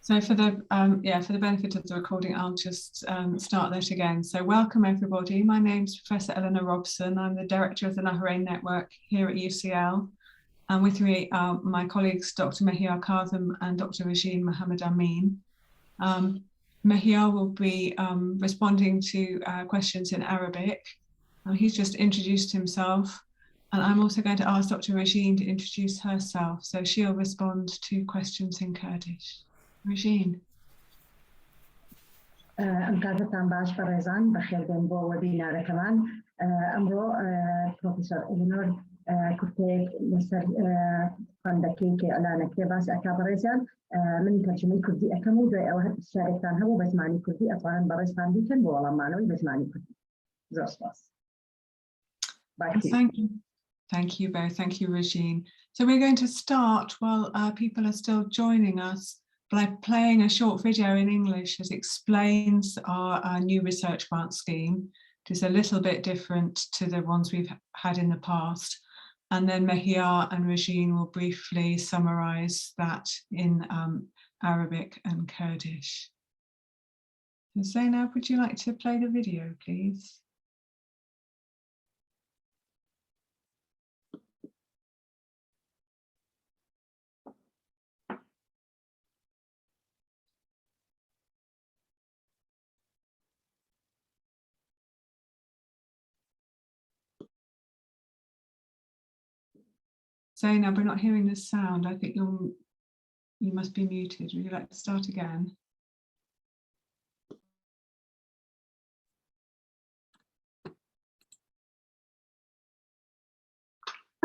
So for the benefit of the recording, I'll just start that again. So welcome everybody. My name's Professor Eleanor Robson. I'm the director of the Nahrein network here at UCL. And with me are my colleagues, Dr. Mehiar Kazem and Dr. Regine Mohammed Amin. Mehiar will be responding to questions in Arabic. He's just introduced himself. And I'm also going to ask Dr. Regine to introduce herself. So she'll respond to questions in Kurdish. Regine. امکانتان باش برایزان بخیر بین با وبینار كمان امرو بروفيسور إلينور كنت لسر فندكي كألانا كباس أكابريزان من ترجمة كردي أكمل دوي أوهد الشاركان هو بس معني كردي أطلعاً بريز فانديكن بولا معنوي بس معني كردي زوسباس. Thank you both. Thank you, Regine. So we're going to start while people are still joining us by playing a short video in English that explains our new research grant scheme. It is a little bit different to the ones we've had in the past. And then Mehiar and Regine will briefly summarize that in Arabic and Kurdish. So Zainab, would you like to play the video, please? Zainab, we're not hearing the sound. I think you must be muted. Would you like to start again?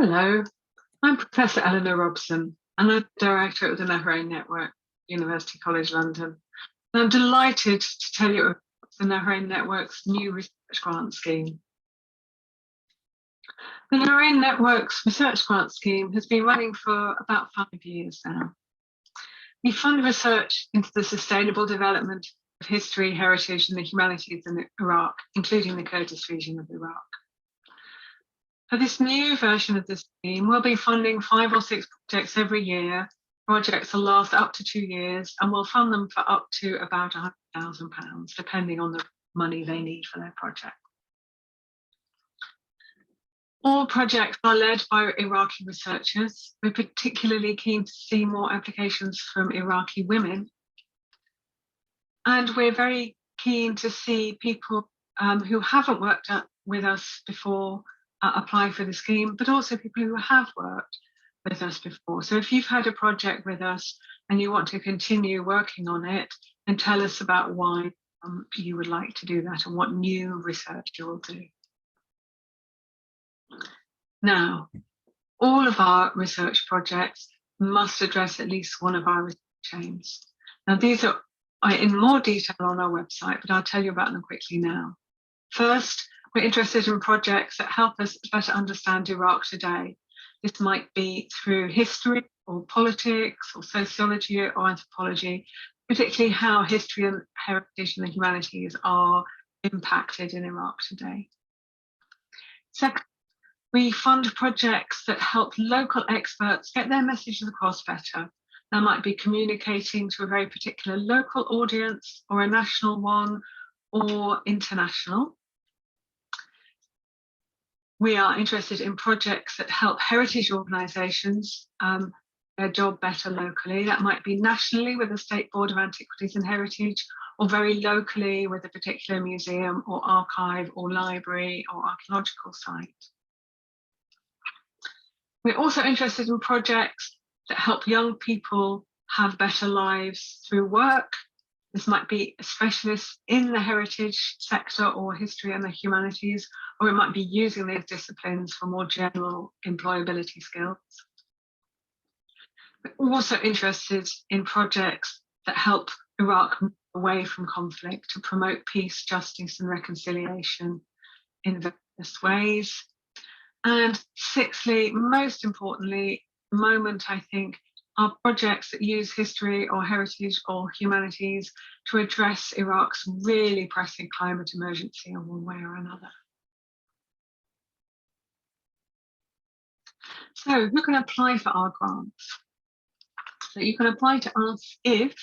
Hello, I'm Professor Eleanor Robson, and I'm Director of the Nahrein Network, University College London. And I'm delighted to tell you about the Nahrein Network's new research grant scheme. The Nahrein Network's research grant scheme has been running for about 5 years now. We fund research into the sustainable development of history, heritage, and the humanities in Iraq, including the Kurdish region of Iraq. For this new version of the scheme, we'll be funding 5 or 6 projects every year. Projects will last up to 2 years, and we'll fund them for up to about £100,000, depending on the money they need for their project. All projects are led by Iraqi researchers. We're particularly keen to see more applications from Iraqi women. And we're very keen to see people who haven't worked with us before apply for the scheme, but also people who have worked with us before. So if you've had a project with us and you want to continue working on it, then tell us about why you would like to do that and what new research you will do. Now, all of our research projects must address at least one of our research aims. Now, these are in more detail on our website, but I'll tell you about them quickly now. First, we're interested in projects that help us better understand Iraq today. This might be through history or politics or sociology or anthropology, particularly how history and heritage and the humanities are impacted in Iraq today. Second, we fund projects that help local experts get their messages across better. That might be communicating to a very particular local audience or a national one or international. We are interested in projects that help heritage organisations their job better locally. That might be nationally with the State Board of Antiquities and Heritage, or very locally with a particular museum or archive or library or archaeological site. We're also interested in projects that help young people have better lives through work. This might be a specialist in the heritage sector or history and the humanities, or it might be using these disciplines for more general employability skills. We're also interested in projects that help Iraq move away from conflict to promote peace, justice, and reconciliation in various ways. And sixthly, most importantly, at the moment, I think, are projects that use history or heritage or humanities to address Iraq's really pressing climate emergency in one way or another. So who can apply for our grants? So you can apply to us if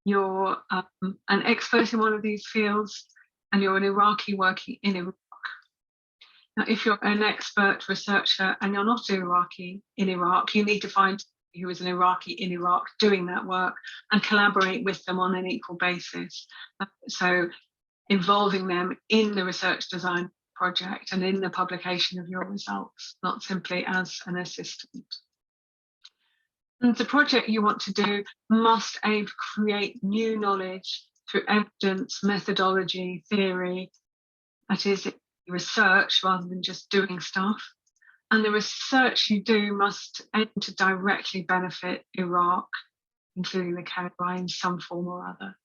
you're an expert in one of these fields, and you're an Iraqi working in Iraq. Now, if you're an expert researcher and you're not Iraqi in Iraq, you need to find who is an Iraqi in Iraq doing that work and collaborate with them on an equal basis. So involving them in the research design project and in the publication of your results, not simply as an assistant. And the project you want to do must aim to create new knowledge through evidence, methodology, theory, that is research rather than just doing stuff. And the research you do must aim to directly benefit Iraq, including the Kurdish in some form or other,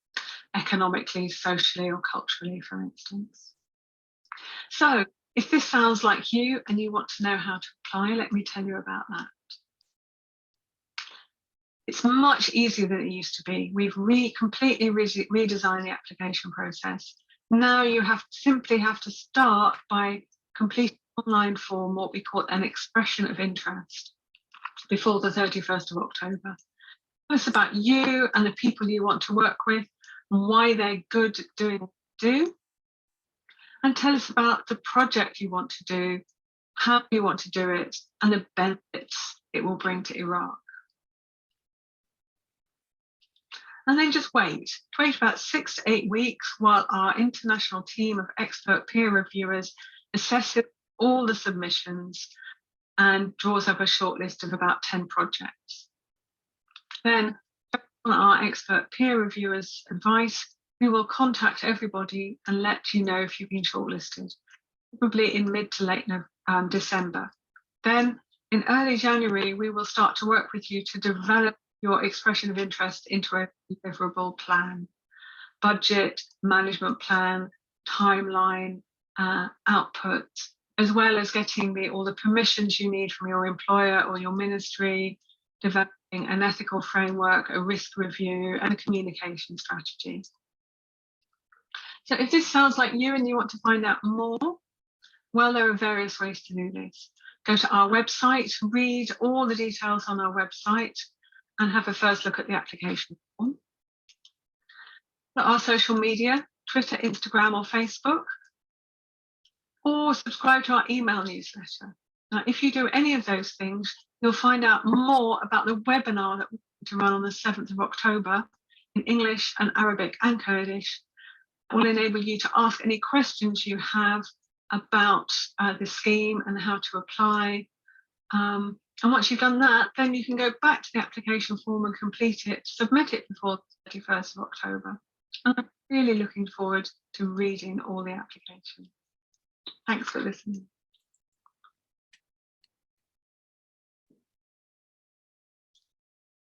economically, socially, or culturally, for instance. So if this sounds like you and you want to know how to apply, let me tell you about that. It's much easier than it used to be. We've completely redesigned the application process. Now you simply have to start by completing an online form, what we call an expression of interest, before the 31st of October. Tell us about you and the people you want to work with, and why they're good at doing what they do. And tell us about the project you want to do, how you want to do it, and the benefits it will bring to Iraq. And then just wait about 6 to 8 weeks while our international team of expert peer reviewers assesses all the submissions and draws up a short list of about 10 projects. Then, on our expert peer reviewers' advice, we will contact everybody and let you know if you've been shortlisted, probably in mid to late December. Then, in early January, we will start to work with you to develop your expression of interest into a deliverable plan, budget, management plan, timeline, output, as well as getting all the permissions you need from your employer or your ministry, developing an ethical framework, a risk review, and a communication strategy. So if this sounds like you and you want to find out more, well, there are various ways to do this. Go to our website, read all the details on our website, and have a first look at the application form. Our social media, Twitter, Instagram, or Facebook, or subscribe to our email newsletter. Now, if you do any of those things, you'll find out more about the webinar that we're going to run on the 7th of October in English and Arabic and Kurdish. It will enable you to ask any questions you have about the scheme and how to apply. And once you've done that, then you can go back to the application form and complete it, submit it before the 31st of October. And I'm really looking forward to reading all the applications. Thanks for listening.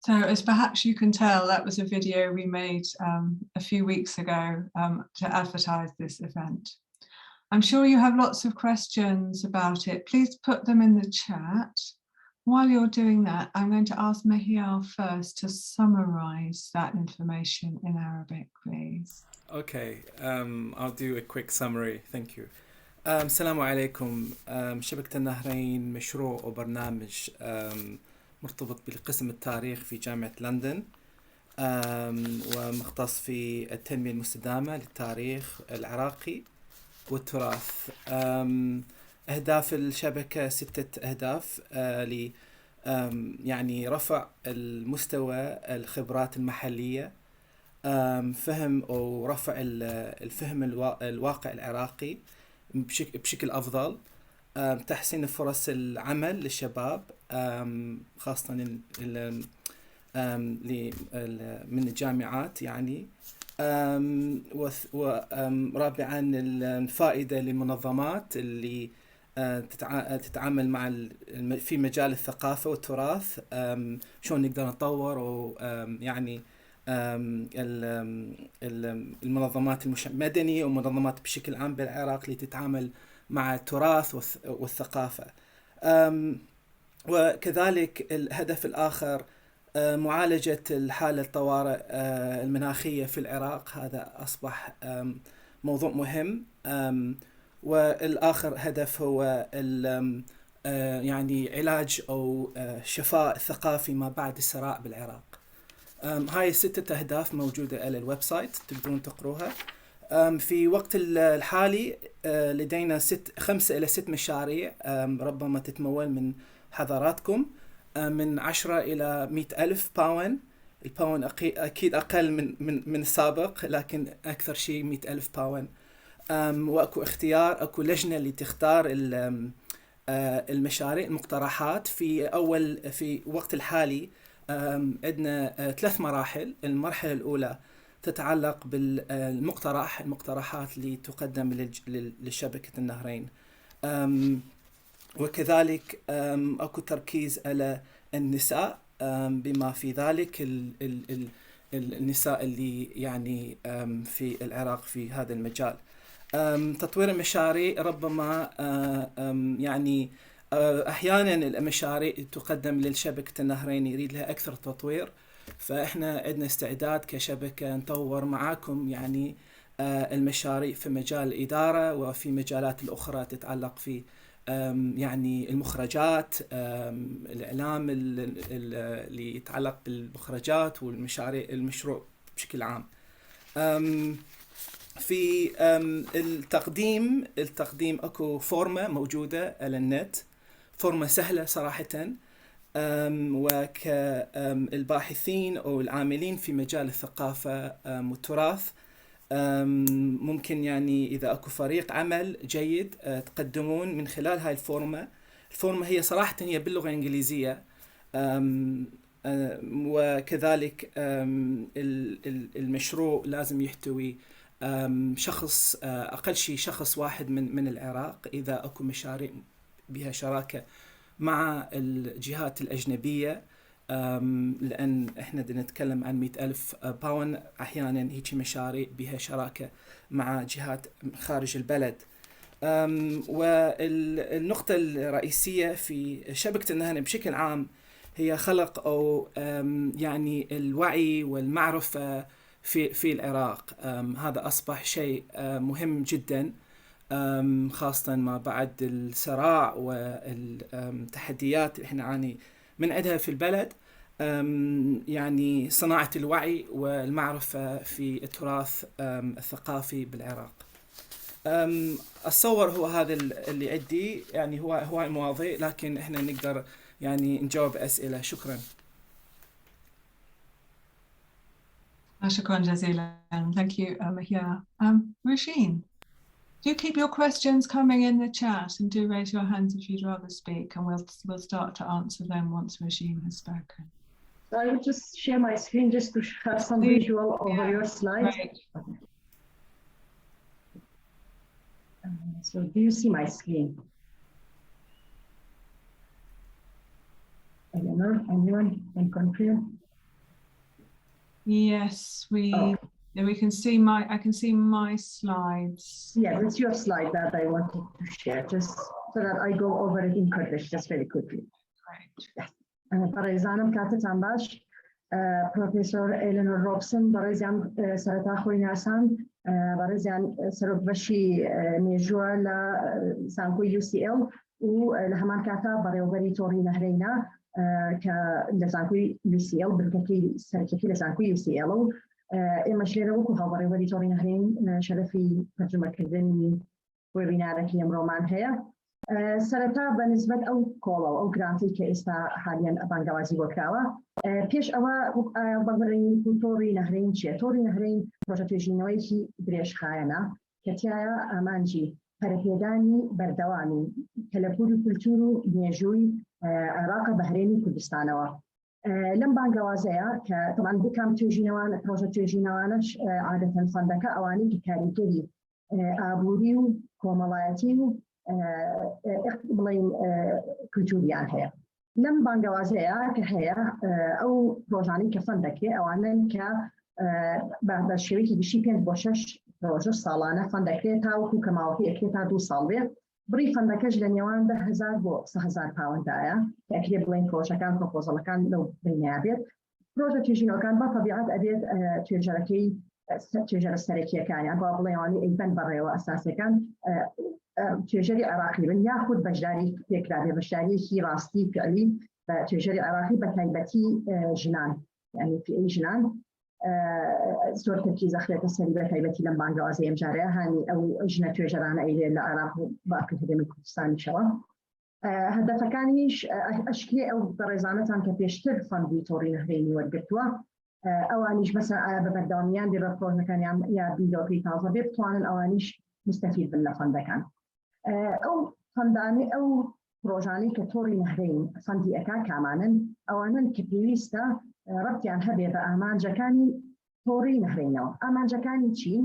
So as perhaps you can tell, that was a video we made a few weeks ago to advertise this event. I'm sure you have lots of questions about it. Please put them in the chat. While you're doing that, I'm going to ask Mahial first to summarize that information in Arabic, please. Okay, I'll do a quick summary. Thank you. السلام عليكم. شبكة النهرين مشروع وبرنامج مرتبط بالقسم التاريخ في جامعة لندن، ومختص في التنمية المستدامة للتاريخ العراقي والتراث. أهداف الشبكة 6 أهداف يعني رفع المستوى الخبرات المحلية، فهم أو رفع الفهم الواقع العراقي بشكل أفضل، تحسين فرص العمل للشباب خاصة من الجامعات يعني، ورابعا الفائدة للمنظمات اللي تتعامل مع في مجال الثقافة والتراث، شلون نقدر نطور ويعني المنظمات المدنية ومنظمات بشكل عام بالعراق اللي تتعامل مع التراث والثقافة. وكذلك الهدف الآخر معالجة الحالة الطوارئ المناخية في العراق، هذا أصبح موضوع مهم. والآخر هدف هو يعني علاج أو شفاء ثقافي ما بعد الثراء بالعراق. هاي 6 أهداف موجودة على الويب سايت تقدرون تقروها. في وقت الحالي لدينا 5 إلى 6 مشاريع ربما تتمول من حضراتكم، من 10 إلى 100,000 باون. الباون أكيد أقل من السابق، لكن أكثر شيء 100,000 باون. وأكو اختيار، أكو لجنة اللي تختار المشاريع المقترحات. في وقت الحالي عندنا 3 مراحل. المرحلة الأولى تتعلق المقترحات اللي تقدم لشبكة النهرين، وكذلك أكو تركيز على النساء، بما في ذلك النساء اللي يعني في العراق في هذا المجال. تطوير المشاريع ربما يعني أحيانا المشاريع تقدم للشبكة النهرين يريد لها أكثر تطوير، فإحنا عندنا استعداد كشبكة نطور معاكم يعني المشاريع في مجال الإدارة وفي مجالات الأخرى تتعلق في يعني المخرجات، الإعلام اللي يتعلق بالمخرجات المشروع بشكل عام. في التقديم أكو فورمة موجودة على النت، فورمة سهلة صراحة، وكالباحثين أو العاملين في مجال الثقافة والتراث ممكن يعني إذا أكو فريق عمل جيد تقدمون من خلال هاي الفورمة. الفورمة هي صراحة هي باللغة الإنجليزية، وكذلك المشروع لازم يحتوي شخص، أقل شيء شخص واحد من العراق. إذا أكو مشاريع بها شراكة مع الجهات الأجنبية، لأن إحنا نتكلم عن 100,000 باون، أحيانا هيك مشاريع بها شراكة مع جهات خارج البلد. والنقطة الرئيسية في شبكة النهرين بشكل عام هي خلق أو يعني الوعي والمعرفة في العراق. هذا أصبح شيء مهم جدا، خاصة ما بعد الصراع والتحديات اللي احنا نعاني من عندها في البلد. يعني صناعة الوعي والمعرفة في التراث الثقافي بالعراق. أتصور هو هذا اللي عندي، يعني هو المواضيع، لكن احنا نقدر يعني نجاوب أسئلة. شكرا. شكرا جزيلا. Thank you, Mahia. Roisin, do keep your questions coming in the chat, and do raise your hands if you'd rather speak, and we'll start to answer them once Roisin has spoken. So I would just share my screen just to have some visual over your slides. Right. So do you see my screen? Eleanor, anyone can confirm? Yes, we can see I can see my slides. Yeah, it's your slide that I wanted to share, just so that I go over it in Kurdish just very quickly. Right. Yes. برایزانم کاتتان باش. پروفیسور إلينور روبسون برایزان سرتا خوی ناسان برایزان سرود بشی میجوا ل زانکوی UCL و لهمان کاتا برایوبری توری نهرینا كلزانكوي UCL بالتأكيد سركتي لزانكوي UCL إما شليرة وكوها بريوري توري نهرين شرفي ترجمة كردني وبينارك يمرومان هي سرطة بالنسبة أو كولا أو جرانتي كإستا حاليا بانجوازي وكراوة بيش أوا بغرين توري نهرين شيء توري نهرين بروجكتيجينوي هي بريش خاينا كتيا أمانجي هربيداني بردواني كلابوري كولتورو نيجوي عراق بحريني كردستانوا لم بانجوازيا طبعا بكام توجينوان بروجكت توجينوانش عادة فندكا أواني كاريكري أبوريو كومالاتيو إقبلين كولتوريان هي لم بانجوازيا كهيا أو بروجاني كفندكي أوانن ك بشريكي بشي بين بوشش بروجة صالانة فندكي تاو كماوكي أكيد دو صالبي بري فندكش لنيوان 10,000 بو 6,000 باوند دايا تأكيد بلين بروجة كان بروبوزال كان لو بينابيت بروجة تيجينو كان بطبيعة أبيت تجارة السريكية كان يعني بابلياني إيبان بريو أساسي كان تجاري عراقي من ياخذ بجداري فكرة بجداري هي راستي فعلي تجاري عراقي بتايبتي جنان يعني في أي جنان زۆر تركيز أخلێتە سەری بە تایبەتی لەم بانگوازە ئەم جارەیە هانی ئەو ژنە توێژەرانە ئەیلێ لە عێراق و باقی هەرێمی کوردستانیشەوە هەدەفەکانیش ئەشکێ ئەو بەڕێزانەتان کە پێشتر فەندی تۆڕی نەهرێنی وەرگرتووە ئەوانیش مەسەن ئایا بە بەردەوامیان دێ بە پرۆژەکانیان یا بیلۆکەی تازە بێ بتوانن ئەوانیش مستەفید بن لە فەندەکان ئەو فەندانێ ئەو پرۆژانەی کە تۆڕی نەهرێن فەندی ئەکا کامانن ئەوانن کە پێویستە ڕەبتیان هەبێ بە ئامانجەکانی تۆڕی نەهرێنەوە ئامانجەکانی چین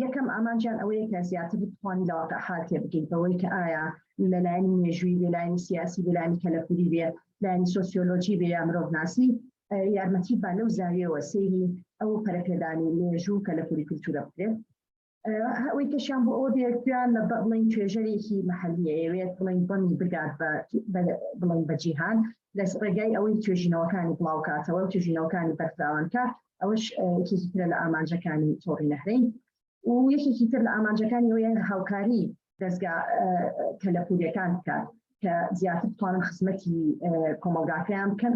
یەکەم ئامانجیان ئەوەیە کە زیاتر بتوانین لەواقع حال تێ بگەیت بەوەی کە ئایا لەلایەنی مێژووی بێ لایەنی سیاسی بێ لایەنی کەلەپوری بێ لایەنی سۆسیۆلۆجی بێ یا مرۆڤناسی یارمەتی با لەو زاویەوە سەیری ئەو پەرەپێدانی مێژوو کەلەپوری کولتورە بکرێت ئەوەی کەشیان بۆ ئەوە دێتیان لە بڵین توێژەرێکی مەحەلیە ئەوێت بڵین بەمی بگات بڵین بە جیهان لەس ڕێگای ئەوەی توێژینەوەکانی بڵاوکاتەوە و توێژینەوەکانی بەرفراوانکە ئەوەش یەکێکی ترە لە ئامانجەکانی تۆڕی نەهرێن و یەکێکی تر لە ئامانجەکانی ئەوەیە هاوکاری دەستگا کەلەپوریەکان بکات کە زیاتر بتوانن خزمەتی کۆمەلگاکەیان بکەن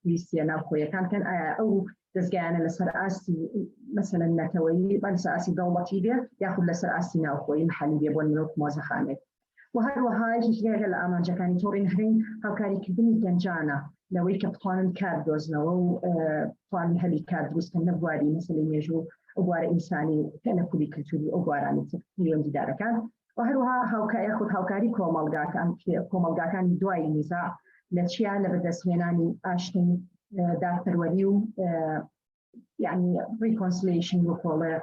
پلیسیە ناوخۆیەکان بکەن ئایا ئەو دەستگایانە لەسەر ئاستی مەسەلەن نەتەوەیی لەسەر ئاستی دەوڵەتی بێ یاخود لەسەر ئاستی ناوخۆیی محەلی بێ بۆ مرۆڤ مۆزەخانێک و هەروەها یەکێکە لە ئامانجەکانی تۆڕی نەهرێن هاوکاریکردنی گەنجانە لەوەی کە بتوانن کار دۆزنەوە و بتوانن هەلی کار دروستکەن نە بواری مەسەلەی مێژوو ئەو بوارە ئینسانی کەلەپوری کولتوری ئەو بوارانی میلیۆنجیدارەکان و هەروەها یاخود هاوکاری کۆمەلگاکانی دوای نیزاع لە چیا لە بەدەستهێنانی ئاشتنی دادپەروەری و يعني reconciliation وکۆڵێ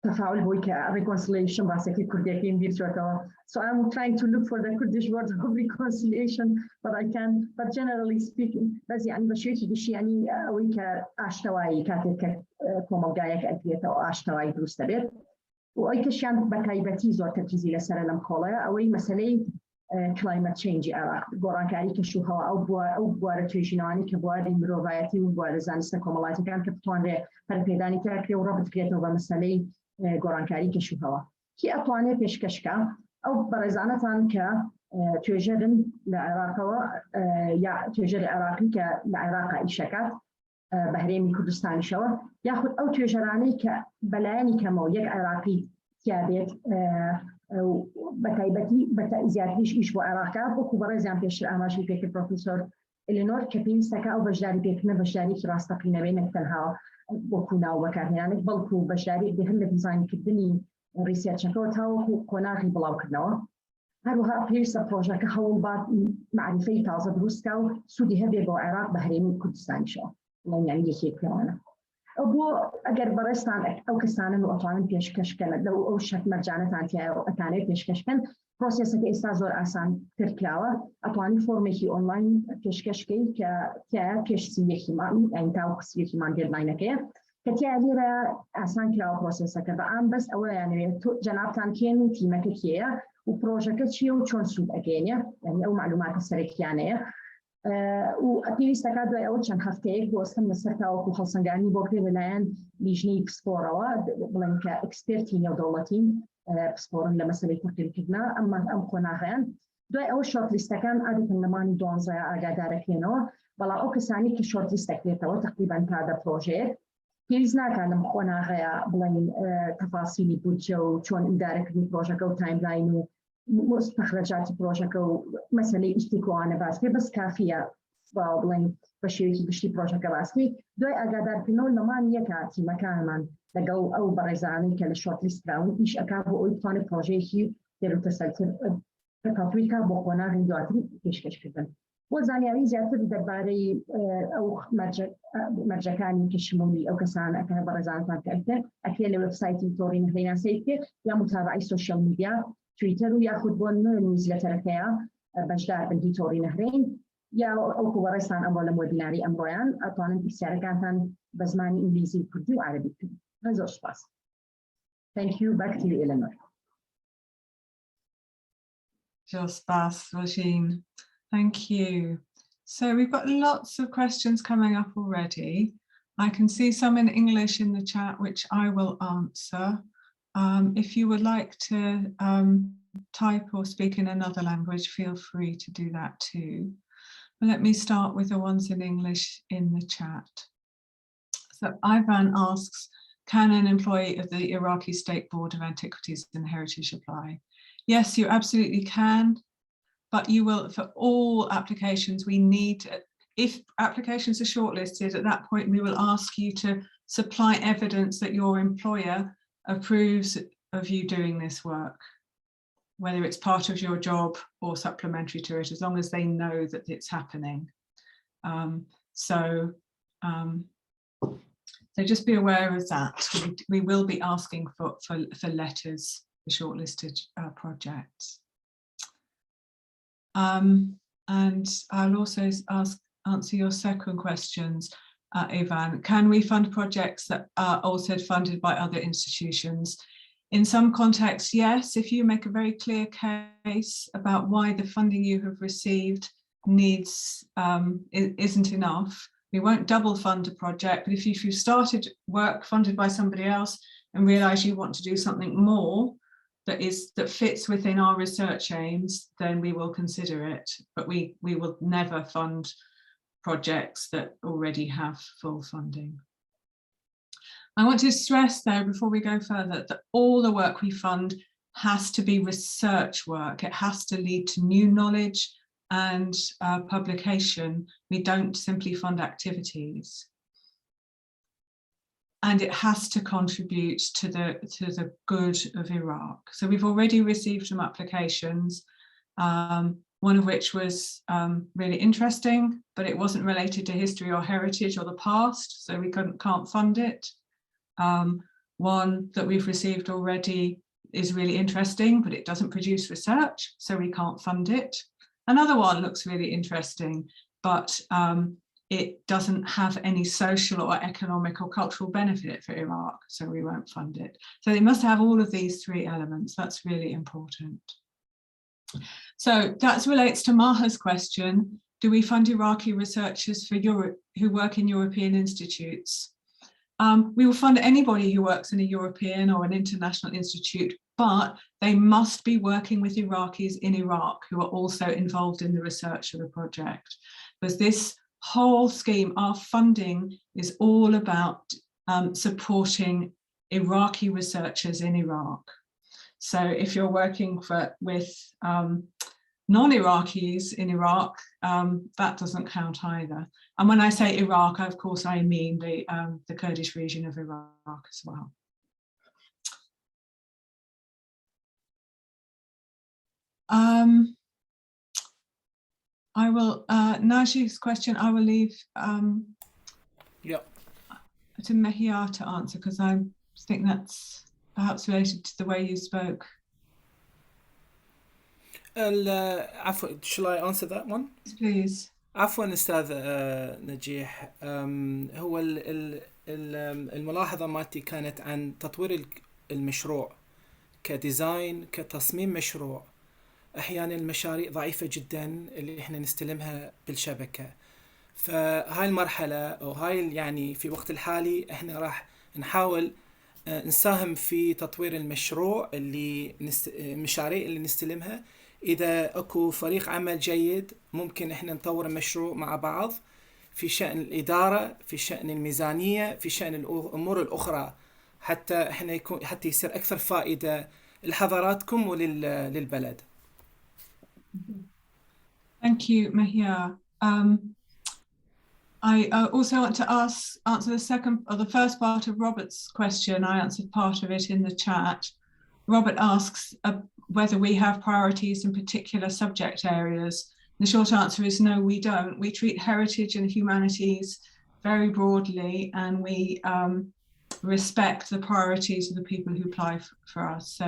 تفاعل بۆی کە reconciliation باسێکی کوردیەکەیم بیرچێتەوە so I'm trying to look for the Kurdish word of reconciliation but I can but generally speaking بەس يعني بە شێوەیەکی گشتی يعني ئەوەی کە ئاشتەوایی کاتێک کە کۆمەلگایەک ئەگرێتەوە ئاشتەوایی دروستە بێت و ئەوی کەشیان بە تایبەتی زۆر تەرکیزی لەسەرە لەم کۆڵەیە ئەوەی مەسەلەی climate change عێراق گۆڕانکاری کەشوهەوا ئەو بوارە توێژینەوانی کە بواری مرۆڤایەتی و بوارە زانستە کۆمەڵاتەکان کە بتوانرێ پەرپێدانی تاکرێ و ڕەبتکرێتەوە بە مەسەلەی گۆڕانکاری کەشوهەوا کی ئەتوانێت پێشکەشکە ئەو بەڕێزانەتان کە توێژەرن لە عێراقەوە یا توێژەری عێراقی کە لە عێراقا ئیشەکات بە هەرێمی کوردستانیشەوە یاخود ئەو توێژەرانەی کە بەلایەنی کەمەوە یەک عێراقی تیابێت بەتایبەتی زیاتریش ئیش بۆ عێراقا بۆکو بەڕێزیان پێشتر ئاماژی پێکرد پرۆفیسۆر ئێلینۆر کە پێویستەکە ئەو بەشداری پێکردنە بەشداریی ڕاستەقینەوەی نەک تەنها بۆکو ناو بەکارهێنانێک بەڵکو بەشداری بهێن لە دیزاینکردنی ریسێرچەکەەوە تاوەکو کۆناغی بڵاوکردنەوە هەروەها پێویستە پرۆژەکە هەوڵ بات معریفەی تازە دروستکە و سوودی هەبێ بۆ عێراق بە هەرێمی کوردستانیشەوە یعنی یەکێک پێوانە بۆ ئەگەر بەڕێستان ئەو کەسانن و ئەتوانن پێشکەشکەن لەو ئەو شەک مەرجانەتان ئەتانێت پێشکەشکەن پرۆسێسەکە ئێستا زۆر ئاسان کردکراوە ئەتوانی فۆرمێکی ئۆنلاین پێشکەشکەی کە تایە پێش سیەکیمان ئەین تا سیەکیمان دێدلاینەکەیە کە تیا لێرە ئاسان کراوە پرۆسێسەکە بە ئام بەس ئەوە یانوێت جەنابتان کێن و تیمەکە کێیە و پرۆژەکە چییە و چۆن سوود ئەگەێنێ یعنی ئەو معلوماتە سەرەکیانەیە و پێویستەکە دوای ئەوە چەند هەفتەیەک بۆستم لەسەر تاوەکو هەڵسەنگانی بۆ کرێ لەلایەن لیژنەی پسپۆرەوە بڵێن کە ئەکسپێرتی نێودەوڵەتین پسپۆرن لە مەسەلەی تەقریرکردنا ئەم قۆناغیان دوای ئەوە شۆرتلیستەکان عادەتەن لەمانی 12 ئاگادارەکەێنەوە بەڵام ئەو کەسانی کە شۆرتلیستەکرێتەوە تقریبان تا دە پرۆژەیەک پێویست ناکات لەم قۆناغەیە بڵێن تەفاسیلی بودجە و چۆن ئیدارەکردنی پرۆژەکە و تایملاین و مستەخرەجاتی پرۆژەکە و مەسەلەی ئیشتیکۆوانە باسکێ بەس کافیە بڵێن بە شێوەیەکی گشتی پرۆژەکە باسکەی دوای ئاگادارکردنەوە لەمان یەکە تیمەکانمان لەگەڵ ئەو بەڕێزانەی کە لە شۆرتلیستراون ئیش ئەکات بۆ ئەوی بتوانێت پرۆژەیەکی دەروتەسەلتر تەکاتوریکا بۆ قۆناغی دواتری پێشکەشکردن بۆ زانیاری زیاتر دەربارەی ئەو مەرجەکانی کە شمولی ئەو کەسان ئەکە بەڕێزانتان کە ئەکرێ لە وێبسایتی تۆڕی نەهرێن سەیرکێ یا متابعەی سۆشیال میدیا تویتر و یاخود بۆ نیوزلەتەرەکەیە بەشدار بنی تۆڕی نەهرێن یا ئەو بەڕێستان ئەمڕۆ لە وەبیناری ئەمڕۆیان ئەتوانن پرسیارەکانتان بە زمانی ئینگلیزی و کوردی و عەرەبی بکەن. زۆر سپاس. Thank you. Back to you, Eleanor. Zor spas, Roisin. Thank you. So we've got lots of questions coming up already. I can see some in English in the chat, which I will answer. If you would like to type or speak in another language, feel free to do that too. Let me start with the ones in English in the chat. So Ivan asks, can an employee of the Iraqi State Board of Antiquities and Heritage apply? Yes, you absolutely can, but you will, for all applications, we need, if applications are shortlisted, at that point we will ask you to supply evidence that your employer approves of you doing this work, whether it's part of your job or supplementary to it, as long as they know that it's happening. So just be aware of that. We will be asking for letters for shortlisted projects. And I'll also answer your second questions, Ivan. Can we fund projects that are also funded by other institutions? In some contexts, yes, if you make a very clear case about why the funding you have received isn't enough, we won't double fund a project, but if you started work funded by somebody else and realize you want to do something more that fits within our research aims, then we will consider it. But we will never fund projects that already have full funding. I want to stress though, before we go further, that all the work we fund has to be research work. It has to lead to new knowledge and publication. We don't simply fund activities. And it has to contribute to the good of Iraq. So we've already received some applications, one of which was really interesting, but it wasn't related to history or heritage or the past, so we can't fund it. One that we've received already is really interesting, but it doesn't produce research, so we can't fund it. Another one looks really interesting, but it doesn't have any social or economic or cultural benefit for Iraq, so we won't fund it. So they must have all of these three elements. That's really important. So that relates to Maha's question. Do we fund Iraqi researchers for Europe who work in European institutes? We will fund anybody who works in a European or an international institute, but they must be working with Iraqis in Iraq who are also involved in the research of the project. Because this whole scheme, our funding is all about supporting Iraqi researchers in Iraq. So if you're working with non-Iraqis in Iraq, that doesn't count either. And when I say Iraq, of course, I mean the Kurdish region of Iraq as well. I will, Naji's question, I will leave to Mehia to answer, because I think that's perhaps related to the way you spoke. Shall I answer that one? Please. عفوا أستاذ نجيح. هو الملاحظة مالتي كانت عن تطوير المشروع كديزاين كتصميم مشروع. أحيانا المشاريع ضعيفة جدا اللي إحنا نستلمها بالشبكة، فهاي المرحلة أو هاي يعني في وقت الحالي إحنا راح نحاول نساهم في تطوير المشروع المشاريع اللي نستلمها. إذا أكو فريق عمل جيد ممكن إحنا نطور المشروع مع بعض في شأن الإدارة، في شأن الميزانية، في شأن الأمور الأخرى، حتى يصير أكثر فائدة لحضراتكم وللبلد. Thank you, Mehia. I also want to answer the first part of Robert's question. I answered part of it in the chat. Robert asks whether we have priorities in particular subject areas. The short answer is no, we don't. We treat heritage and humanities very broadly, and we respect the priorities of the people who apply for us.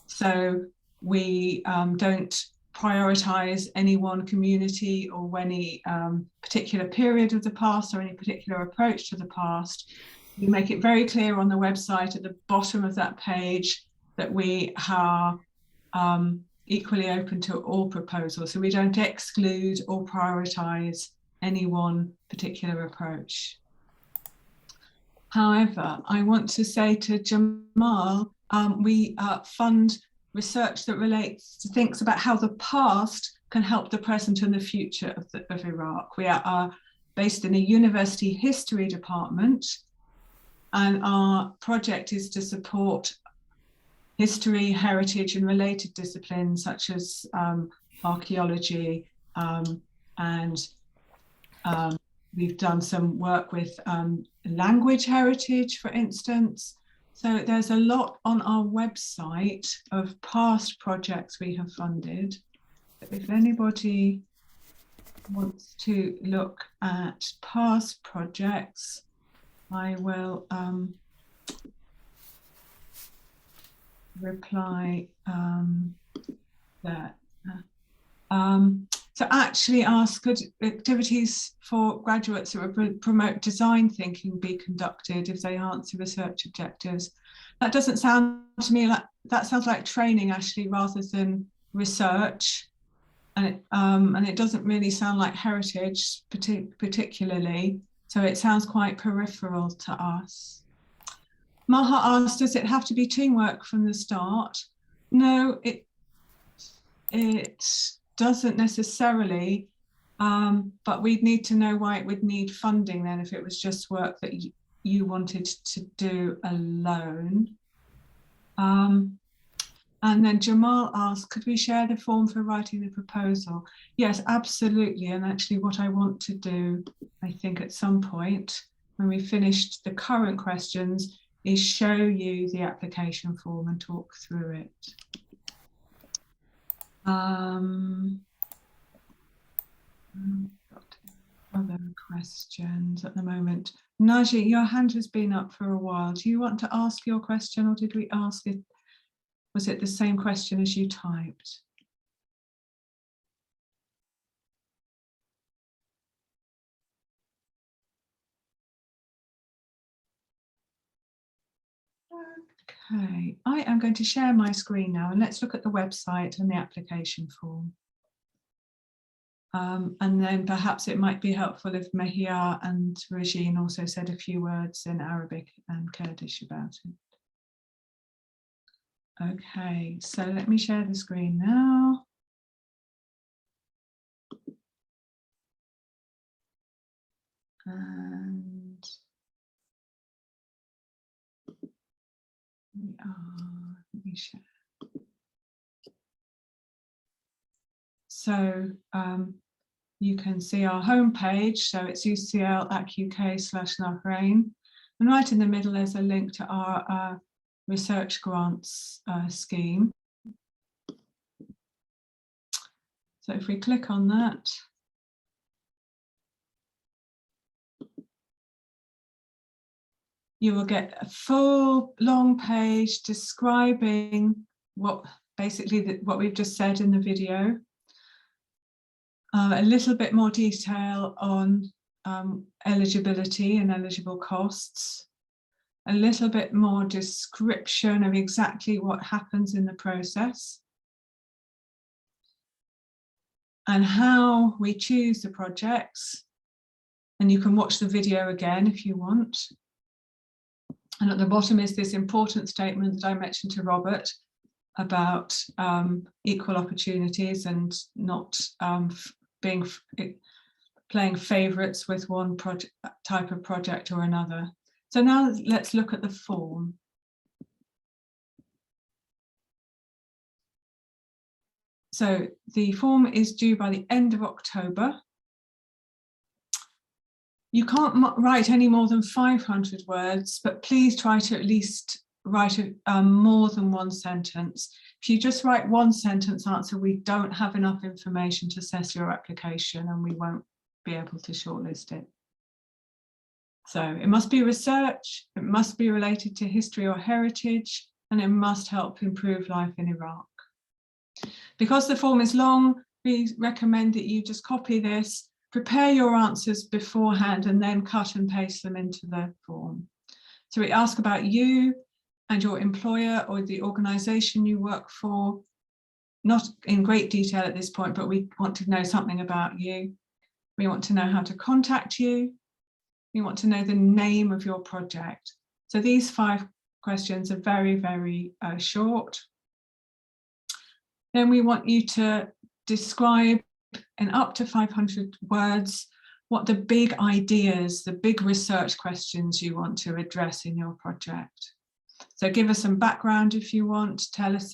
So we don't prioritize any one community or any particular period of the past or any particular approach to the past. We make it very clear on the website at the bottom of that page that we are equally open to all proposals. So we don't exclude or prioritize any one particular approach. However, I want to say to Jamal, we fund research that relates to things about how the past can help the present and the future of Iraq. We are based in a university history department, and our project is to support history, heritage, and related disciplines such as archaeology, and we've done some work with language heritage, for instance. So there's a lot on our website of past projects we have funded. If anybody wants to look at past projects, I will reply there. So actually ask, could activities for graduates that promote design thinking be conducted if they answer research objectives? That doesn't sound to me like, that sounds like training actually rather than research. And it doesn't really sound like heritage particularly. So it sounds quite peripheral to us. Maha asked, does it have to be teamwork from the start? No, it doesn't necessarily, but we'd need to know why it would need funding then if it was just work that you wanted to do alone. And then Jamal asked, could we share the form for writing the proposal? Yes, absolutely. And actually what I want to do, I think at some point when we finished the current questions, is show you the application form and talk through it. Got other questions at the moment. Naji, your hand has been up for a while. Do you want to ask your question, or did we ask it? Was it the same question as you typed? Okay, I am going to share my screen now, and let's look at the website and the application form. And then perhaps it might be helpful if Mahia and Regine also said a few words in Arabic and Kurdish about it. Okay, so let me share the screen now. And let me share. So you can see our homepage. So it's ucl.uk/Nahrein. And right in the middle, there's a link to our research grants scheme. So if we click on that, you will get a full long page describing what basically what we've just said in the video. A little bit more detail on eligibility and eligible costs. A little bit more description of exactly what happens in the process and how we choose the projects. And you can watch the video again if you want. And at the bottom is this important statement that I mentioned to Robert about equal opportunities and not playing favourites with one type of project or another. So now let's look at the form. So the form is due by the end of October. You can't write any more than 500 words, but please try to at least write more than one sentence. If you just write one sentence answer, we don't have enough information to assess your application and we won't be able to shortlist it. So it must be research, it must be related to history or heritage, and it must help improve life in Iraq. Because the form is long, we recommend that you just copy this, prepare your answers beforehand, and then cut and paste them into the form. So we ask about you and your employer or the organisation you work for, not in great detail at this point, but we want to know something about you. We want to know how to contact you. We want to know the name of your project. So these 5 questions are very, very short. Then we want you to describe in up to 500 words what the big ideas, the big research questions you want to address in your project. So give us some background if you want, tell us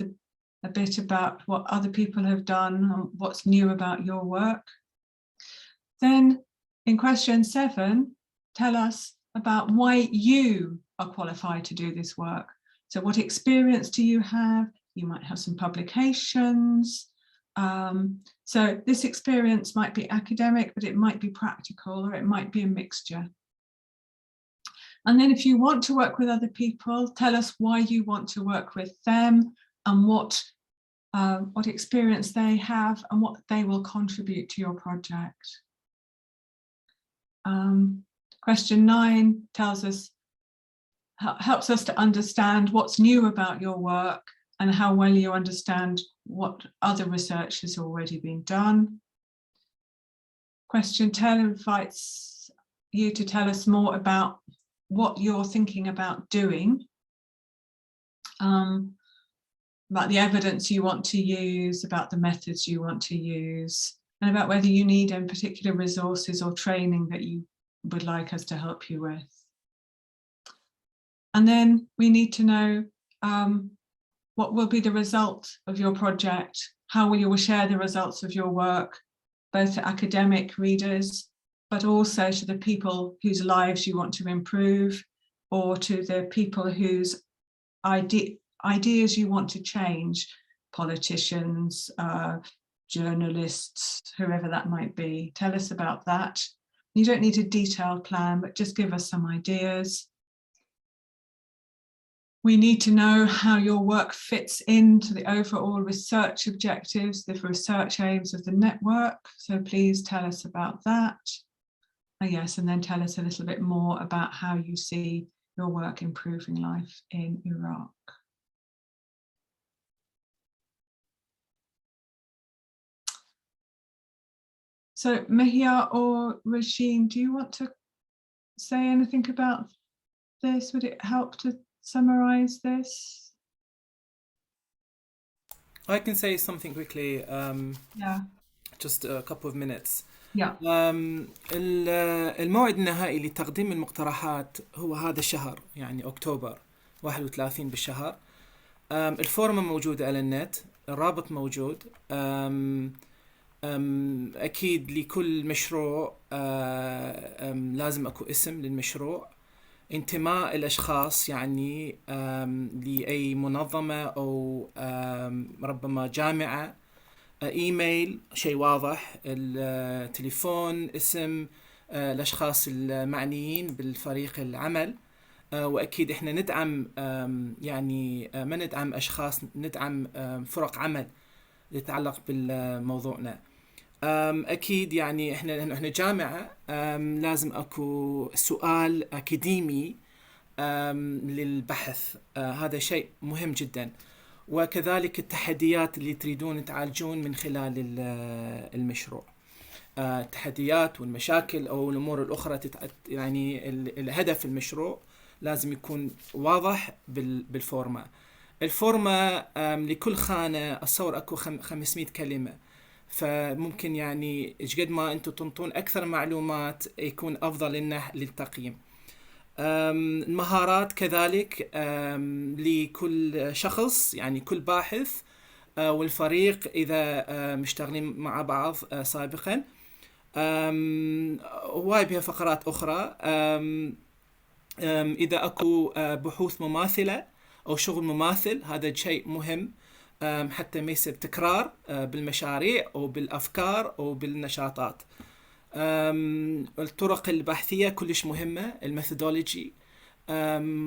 a bit about what other people have done, and what's new about your work. Then in question 7, tell us about why you are qualified to do this work. So what experience do you have? You might have some publications. So this experience might be academic, but it might be practical, or it might be a mixture. And then if you want to work with other people, tell us why you want to work with them and what experience they have and what they will contribute to your project. Question 9 tells us, helps us to understand what's new about your work and how well you understand what other research has already been done. Question 10 invites you to tell us more about what you're thinking about doing, about the evidence you want to use, about the methods you want to use, and about whether you need any particular resources or training that you would like us to help you with. And then we need to know what will be the result of your project, how will you share the results of your work, both to academic readers, but also to the people whose lives you want to improve, or to the people whose ideas you want to change, politicians, journalists, whoever that might be. Tell us about that. You don't need a detailed plan, but just give us some ideas. We need to know how your work fits into the overall research objectives, the research aims of the network. So please tell us about that. Oh yes, and then tell us a little bit more about how you see your work improving life in Iraq. So Mehia or Rasheen, do you want to say anything about this? Would it help to summarize this? I can say something quickly, Yeah. just a couple of minutes. Yeah. الموعد النهائي لتقديم المقترحات هو هذا الشهر، يعني أكتوبر 31 بالشهر. الفورمة موجودة على النت، الرابط موجود. أكيد لكل مشروع لازم أكو اسم للمشروع، انتماء الأشخاص يعني لأي منظمة أو ربما جامعة، إيميل شيء واضح، التليفون، اسم الأشخاص المعنيين بالفريق العمل. وأكيد إحنا ندعم يعني ما ندعم أشخاص، ندعم فرق عمل يتعلق بالموضوعنا. أكيد يعني إحنا جامعة، لازم أكو سؤال أكاديمي للبحث، هذا شيء مهم جدا. وكذلك التحديات اللي تريدون تعالجون من خلال المشروع، التحديات والمشاكل أو الأمور الأخرى، يعني الهدف المشروع لازم يكون واضح بالفورمة. الفورمة لكل خانة أتصور أكو 500 كلمة، فممكن يعني قد ما أنتم تنطون أكثر معلومات يكون أفضل لنا للتقييم. المهارات كذلك لكل شخص، يعني كل باحث والفريق إذا مشتغلين مع بعض سابقا. هواي بها فقرات أخرى، إذا أكو بحوث مماثلة أو شغل مماثل، هذا شيء مهم حتى ما يصير تكرار بالمشاريع أو بالأفكار أو بالنشاطات. الطرق البحثية كلش مهمة، الميثودولوجي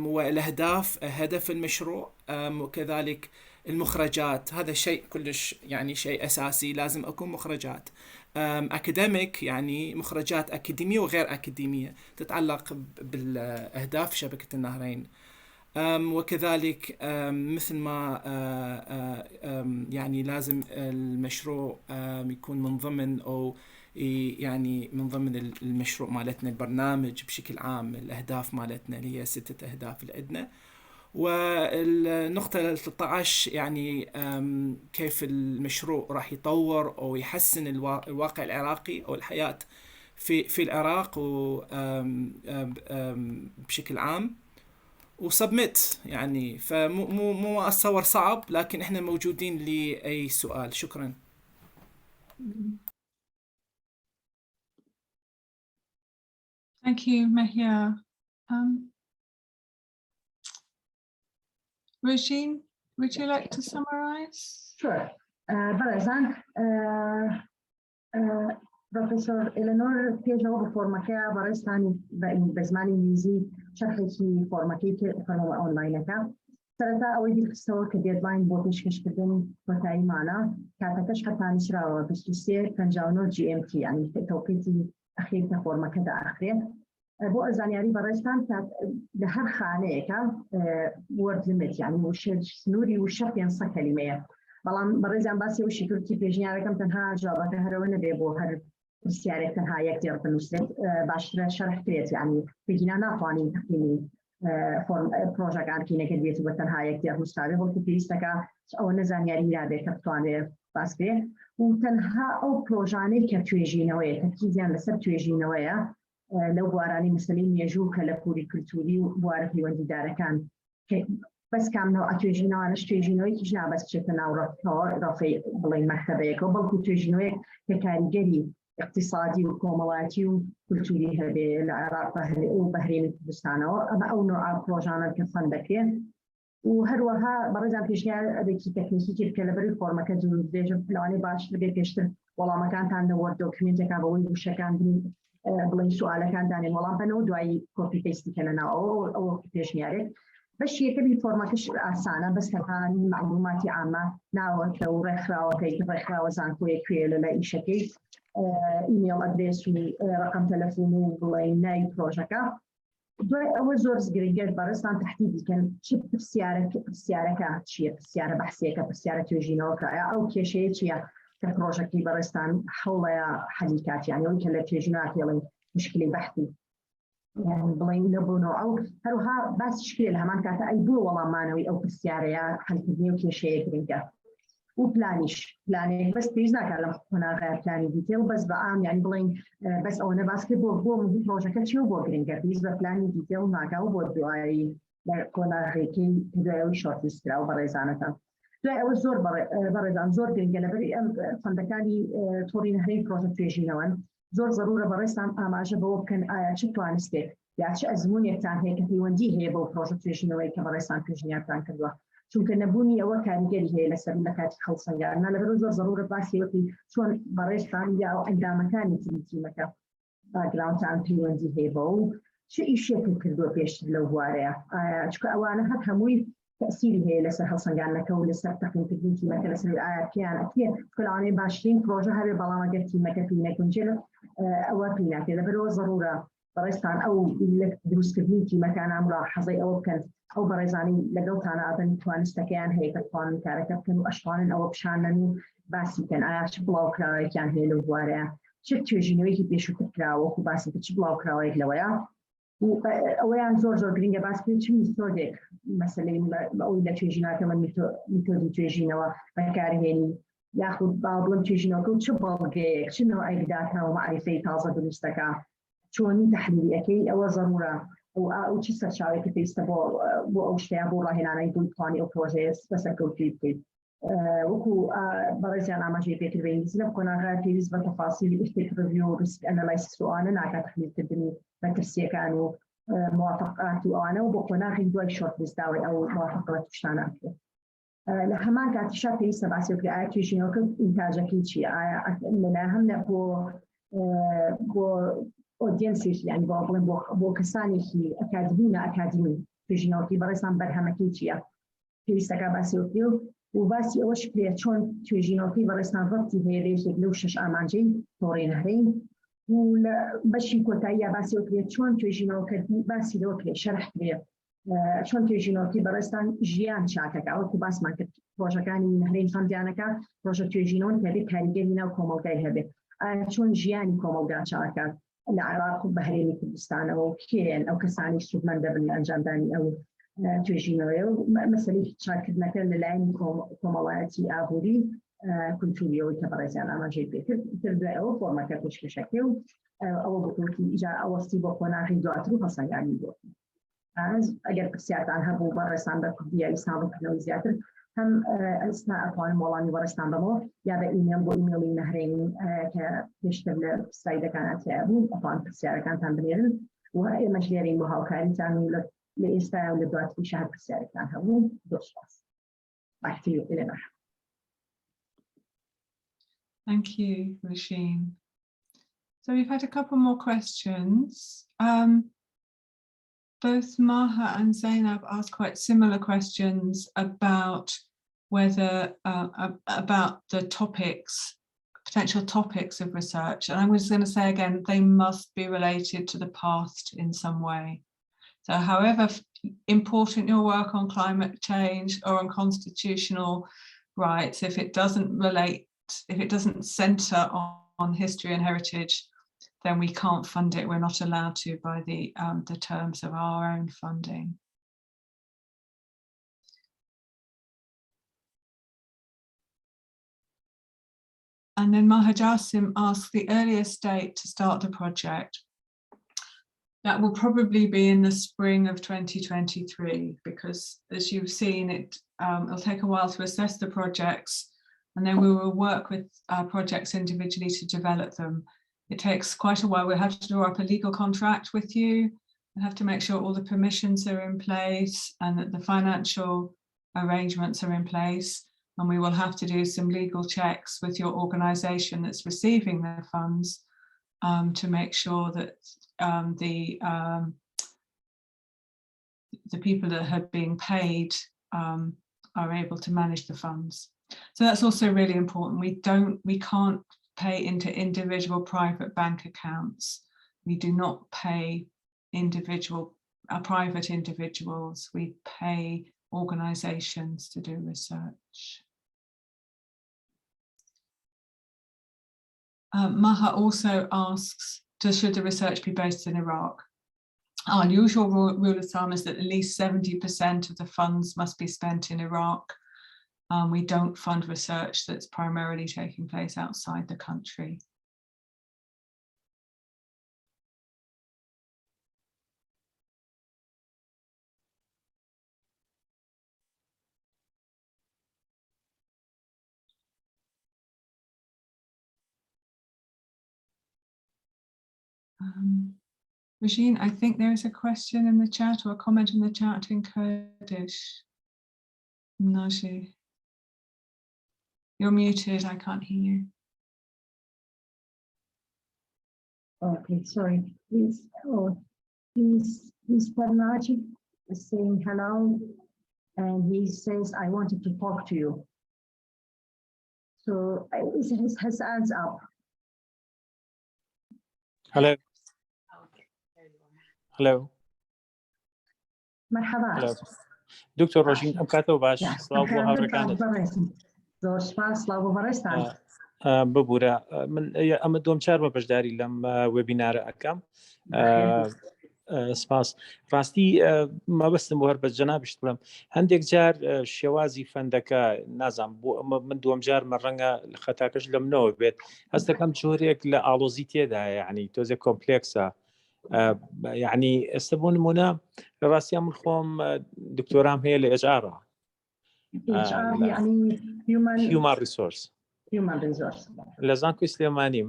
والأهداف، هدف المشروع، وكذلك المخرجات، هذا شيء كلش يعني شيء أساسي، لازم أكون مخرجات أكاديميك، يعني مخرجات أكاديمية وغير أكاديمية تتعلق بالأهداف شبكة النهرين. وكذلك مثل ما يعني لازم المشروع يكون من ضمن أو يعني من ضمن المشروع مالتنا، البرنامج بشكل عام، الأهداف مالتنا اللي هي 6 أهداف اللي عندنا. والنقطة 13 يعني كيف المشروع راح يطور أو يحسن الواقع العراقي أو الحياة في العراق بشكل عام. وسبميت يعني فمو أتصور صعب، لكن إحنا موجودين لأي سؤال. شكرا. Thank you, Mahia. Regine, would you like to summarize? Sure. برزان بروفيسور إلينور تيجو بفورماكا برستاني بزمان إنجليزي شرحي في فورماكي كفرما أونلاين كا سرتا أو يدي خصوصا كديدلاين بوتش كشكدن وتاي معنا كاتكش حتى نشرا بستوسير كنجاونو GMT يعني توقيتي أخير كفورماكا دا آخره بو أزانياري برستان كات لهر خانة كا word limit يعني وش سنوري وشرط ينصى كلمة بەڵام بەڕێزیان باسی و شکرتی پێشنیارەکەم تەنها جوابەکە هەرەوە نەبێ بۆ هەر پرسیارێک تەنها یەک دێڕ بنووسێت باشترە شەرحکرێت یعنی پێگینا ناتوانین تەقییمی پرۆژەکان کینەکە دێت بە تەنها یەک دێڕ نووسراوێ بەڵکو پێویستەکە ئەوە نەزانیاری رابێت کە بتوانێت باسکرێت و تەنها ئەو پرۆژانەی کە توێژینەوەیە تەرکیزیان لەسەر توێژینەوەیە لەو بوارانی مەسەلەی مێژوو کە لە پووری کولتوری و بوارە پەیوەندیدارەکان بس كامنو اتوجينوانش توجينوي كيجنا بس شفنا ورافي بلين مكتبيك وبلكو توجينوي ككاريجري اقتصادي وكومالاتي وكلتوري هذه العراق وبحرين كردستان اما او نوع بروجانا كفن بكري وهروها برزان بيشيا ديكي تكنيكي كالبري فورما كدو ديجا بلاني باش لبي بيشتر والله ما كانت عندنا وورد دوكيومنت كابوي وشكان بلين سؤال كان داني والله بنو دواي كوبي بيستي كان او بيشيا بس يكبي فورماتش أسانة بس كمان معلومات عامة ناوك لو رخرا وزانكوي كويل لا شيء إيميل أدريس ورقم تلفون ولاي بروجكا أول زورز جريجر برستان تحديدي كان شيء بسيارة كانت شيء بسيارة بحثية كبسيارة توجينوك أو كشيء شيء كبروجكتي برستان حول حديثات يعني ويكلا توجينات يلا مشكلة بحثي يعني بلين نبونو أو هروها بس شكل لها ما كانت أي بو والله مانوي أو بالسيارة حل تبنيو كي شيء كرينكا وبلانيش بس بيجنا كلام هنا غير بلاني ديتيل بس بعام يعني بلين بس أنا باسكتبول بو من بروجكت شو بو كرينكا بيجنا بلاني ديتيل ناقو بو دواي كنا هيكي دواي شورت ليست أو بريزانة دواي أول زور بريزان زور كرينكا لبري فندكاني توري نهرين بروجكت يجينوان زور ضرورة برستان أماجة بوكن شتوان ستيك يعني شو أزمون يكتان هيك في وندي هي بو بروجكتيشن ويا كبرستان كجنيا كان كذا شو كنا بوني أو كان جري هي لسه لكات خلصا يعني أنا لبرو زور ضرورة باسي وقتي شو برستان يا أو عندما كان تيجي مكان باكراوند عن في وندي هي بو شو يشوف كذا بيش لو وارع شو أوانا هك هموي تأثيري هي لسه خلصا يعني كون لسه تقييم تجنتي مكان لسه كان أكيد كل عام باشين بروجة هذا بلا ما جت مكان فينا كنجلة أوابينا كذا برو ضرورة بريستان أو اللي دروس كبنيتي مكان عمره حظي أو كان أو بريزاني لقلت أنا أبن توان استكان هيك توان كاركب كانوا أشطان أو بشانني باسي كان عايش بلاو كراوي كان هي لوارع شفت جينوي بيشو كراو وباسي بتشبلاو كراوي لويا وأويان زور جرينجا باسكت شو مستودك مثلا أو إلا تجينا كمان ميثود تجينا وبكارهني ياخذ بعضهم تجينا كل شو بالجيك شنو أجدادها ومعرفة تازة بالمستقى شو من تحليل أكيد أو ضرورة أو تشسر شارك في استبو أو شيء أبو راهنا أنا يقول بلاني أو بروجيس بس أقول كيف وكو برزي أنا ما جيت بيكربين زين بكون غير في نسبة تفاصيل إفتك ريفيو ريسك أناليسيس سؤالنا نعكس تحليل تبني بكرسي كانوا موافقات وأنا وبكون غير دواي شورت ليستاوي أو موافقات وشتانا أكثر لهمان كانت شاكي سبع سوكي آيات يجينوك إنتاجك شيء منها هم بو أودينسيش يعني بو كساني في أكاديمي يجينوكي برسان برهمكي شيء في استقابة سوكيو وباسي أوش كلية شون تيجينوكي برسان ربطي هي ليش لوشش أمانجي توري نهرين وبشي كوتايا باسي أوكلية شون تيجينوكي باسي لوكلي شرح كلية شون تيجينوكي برستان جيان شاكك أو كباس مانك بروجكاني نهرين خانديانكا بروجكت تيجينون كذي كاريجرينا وكومالجاي هبه شون جياني كومالجا شاكك العراق وبحرين كردستان أو كين أو كساني شوف من دبني أنجام داني أو توجينوي مثلا شاركنا كان للعين كومواتي أبوري كنتوليو كبرزان أنا جيبي تبدأ أو فورما كتوش كشكل أو بقولي إجا أو استيبو كنا غيدو أتروح صار يعني دو از أجر بسيات عنها بو برسان بكبيا إسناد كنوي زيادة هم أثناء أقوال مولاني برسان بمو يا بإيميل بو إيميل نهرين كيشتغل سايدة كانت أبو أقوال بسيات كانت عم بنيرن وهي مجديرين بها وكان تعمل لإستا ولدوات في شهر بسيات كانها مو دوش بس بحثي إلى نحو. Thank you, Rasheen. So we've had a couple more questions. Both Maha and Zainab asked quite similar questions about whether about the topics, potential topics of research. And I was going to say again, they must be related to the past in some way. So however important your work on climate change or on constitutional rights, if it doesn't relate, if it doesn't center on history and heritage, then we can't fund it. We're not allowed to by the terms of our own funding. And then Maha Jasim asked the earliest date to start the project. That will probably be in the spring of 2023, because as you've seen, it'll take a while to assess the projects, and then we will work with projects individually to develop them. It takes quite a while. We'll have to draw up a legal contract with you. We'll have to make sure all the permissions are in place and that the financial arrangements are in place. And we will have to do some legal checks with your organisation that's receiving the funds to make sure that the people that are being paid are able to manage the funds. So that's also really important. We can't pay into individual private bank accounts. We do not pay private individuals. We pay organisations to do research. Maha also asks, should the research be based in Iraq? Our usual rule of thumb is that at least 70% of the funds must be spent in Iraq. We don't fund research that's primarily taking place outside the country. Rasheen, I think there is a question in the chat or a comment in the chat in Kurdish. Naji, you're muted, I can't hear you. Okay, sorry. Please, Mr. Naji is saying hello, and he says, I wanted to talk to you. So his hands up. Hello. Hello. مرحبا. Hello. دكتور روشين أبكاتو باش صلاة وهاورا كانت. زور سپاس صلاة وبرستان. ببورا من أما دوم شاربة بجداري لم ويبينار أكام. سپاس راستی ما بستم بۆ هەر بە جەنابیش بڵێم هەندێک جار شێوازی فەندەکە نازانم بۆ من دووەم جار مە ڕەنگە خەتاکەش لەمنەوە بێت هەست دەکەم جۆرێک لە ئاڵۆزی تێدا یعنی تۆزێک کۆمپلێکسە یعنی ئێستا بۆ نمونە لە ڕاستیان من خۆم دکتۆرام هەیە لە HR يعني Human Resource لە زانکۆی سلێمانیم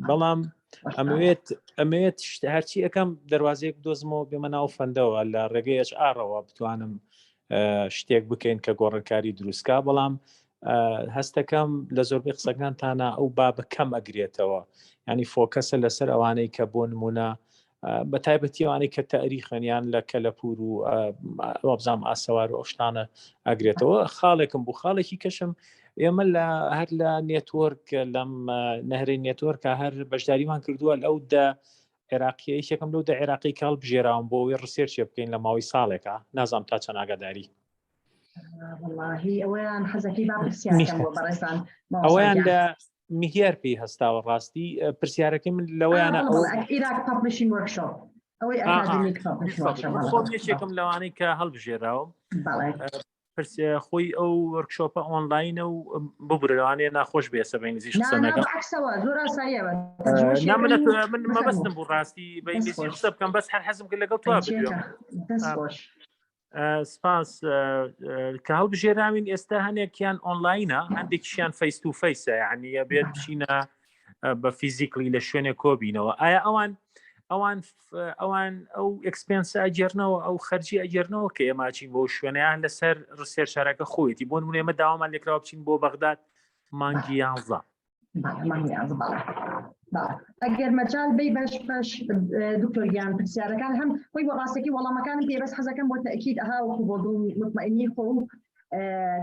بەڵام ئەمەوێت هەرچی ئەەکەم دەواازەیەک بدۆزمەوە بێمە ناو فەندەوە لە ڕێگەی HR-ەوە بتوانم شتێک بکەین کە گۆڕانکاری دروستکە بەڵام هەستەکەم لە زۆربەی قسەکانتانە ئەو بابە کەم ئەگرێتەوە ینی فۆکەسە لەسەر ئەوانەی کە بۆ نمونە بە تایبەتی ئەوانەی کە تەریخەنیان لە کەلەپور و وابزام ئاسەوار و ئەو شتانە ئەگرێتەوە خاڵێکم بوو خاڵێکی کەشم ئێمە هەر لە نێتوەرک لەم نەهرەی نێتوەرکە هەر بەشداریمان کردووە لەو عێراقیە یەکێکم لەو عێراقی کاڵ بژێراوم بۆ ئەوەی ڕسێرچێ بکەین لە ماوەی ساڵێکە نازام تا چەند ئاگاداری ئەوەیان لە میهێر پێی هەستاوە ڕاستی پرسیارەکەی من لەوەیانە ئەوەی ئەکادمیک فۆمیێکێکم لەوانەی کە هەڵبژێراوە خۆی ئەو وەرکشۆپە ئۆنلاینە و ببرەوانێ ناخۆش بێسە بە ئینگلیزیش قسە نەکەم من مەبەستم بوو ڕاستی بە ئینگلیزی قسە بکەم بەس هەر حەزم کرد لەگەڵ توا بگرێم سپاس کە هەڵبژێراوین ئێستا هەنێکیان ئۆنلاینە هەندێکیشیان فەیس تو فەیسە یعنی ئەبێت بچینە بە فیزیکلی لە شوێنێک کۆبینەوە ئایا ئەوان ئەو ئەکسپێنسە ئەجێرنەوە ئەو خەرجی ئەجێرنەوە کە ئێماچین بۆ شوێنیان لەسەر ڕسێرچارەکە خۆیەتی بۆ نمونە ئێمە داوامان لێکراوە بچین بۆ بەغداد مانگی 11 ئەگەر مەجال بێ باش دکتۆریان پرسیارەکان هەم خۆی بۆ ڕاستێکی وەڵامەکانم پێ بەس حەزەکەم بۆ تەئکید ئەهاوەکو بۆ دڵ مطمئنی خۆ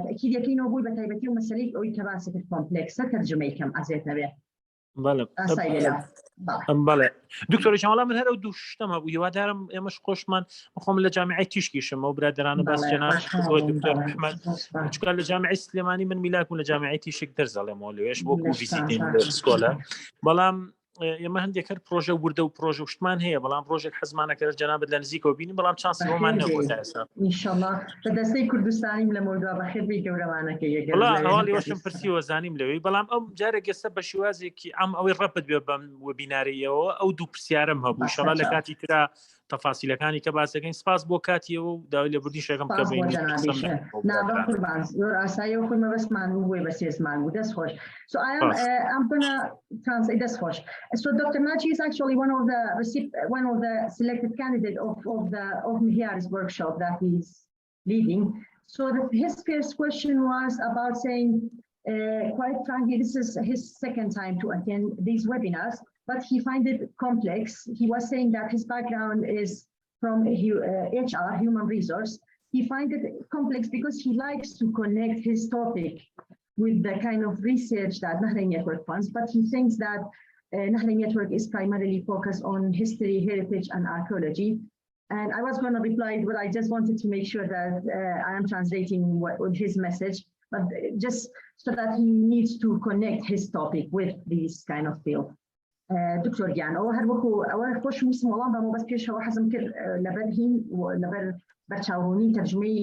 تەئکیدەکەینەوە بووی بە تایبەتی و مەسەلەی ئەوەی کە باسی کرد کۆمپلێکسە تەرجمەی کەم ئەزێت نەبێ بەڵێ دکتۆرێکی وەڵام من هەر ئەو دوو شتەمە بوو هیوادارم ئێمەش خۆشمان بخۆم لە جامعەی تیشکیشم ئەو برادرانە باس جەناب دکتۆر محمەد چونکە لە جامعەی سلێمانی من میلاکم لە جامعەی تیشک دەرزەڵێمەوە لەوێش بۆ ویزیتین سکۆلە بەڵام ئێمە هەندێک هەر پرۆژە وردە و پرۆژە وشتمان هەیە بەڵام ڕۆژێک حەزمانەکە جەنابەت لە نزیکەوە بینیم بەڵام چانسی بۆمان نەبووە تا ئێستا ئینشاءالله بە دەستەی کوردستانیم لە مۆلدۆوا بەخێر بێ گەورەوانەکە هەواڵی وەشم پرسیوە زانیم لەوەی بەڵام ئەو جارێک ئێستا بە شێوازێکی ئەم ئەوەی ڕەپت بێ بەم وەبینارەیەوە ئەو دوو پرسیارم هەبوو ئینشاءالله لە کاتی ترا تەفاسیلەکانی کە باس دەکەین سپاس بۆ کاتیەوە و داوای لێبوردی شێکم بکە بین ئاسایی خۆی مەبەستمان بووێ بە سێزمان بوو دەست خۆش so I'm gonna translate دەست خۆش so Dr. Naji is actually one of the selected candidate of Mihiar's workshop that he's leading so his first question was about saying quite frankly this is his second time to attend these webinars but he finds it complex. He was saying that his background is from HR, human resource. He finds it complex because he likes to connect his topic with the kind of research that Nahrein Network funds, but he thinks that Nahrein Network is primarily focused on history, heritage, and archaeology. And I was going to reply, but I just wanted to make sure that I am translating his message, but just so that he needs to connect his topic with these kind of field. دکتۆر گیان ئەوە هەر وەکو ئەوە خۆش ویستم وەڵام بەمە بەس پێشەوە حەزم کرد لەبەر هین لەبەر بەرچاوڕوونی تەرجمەی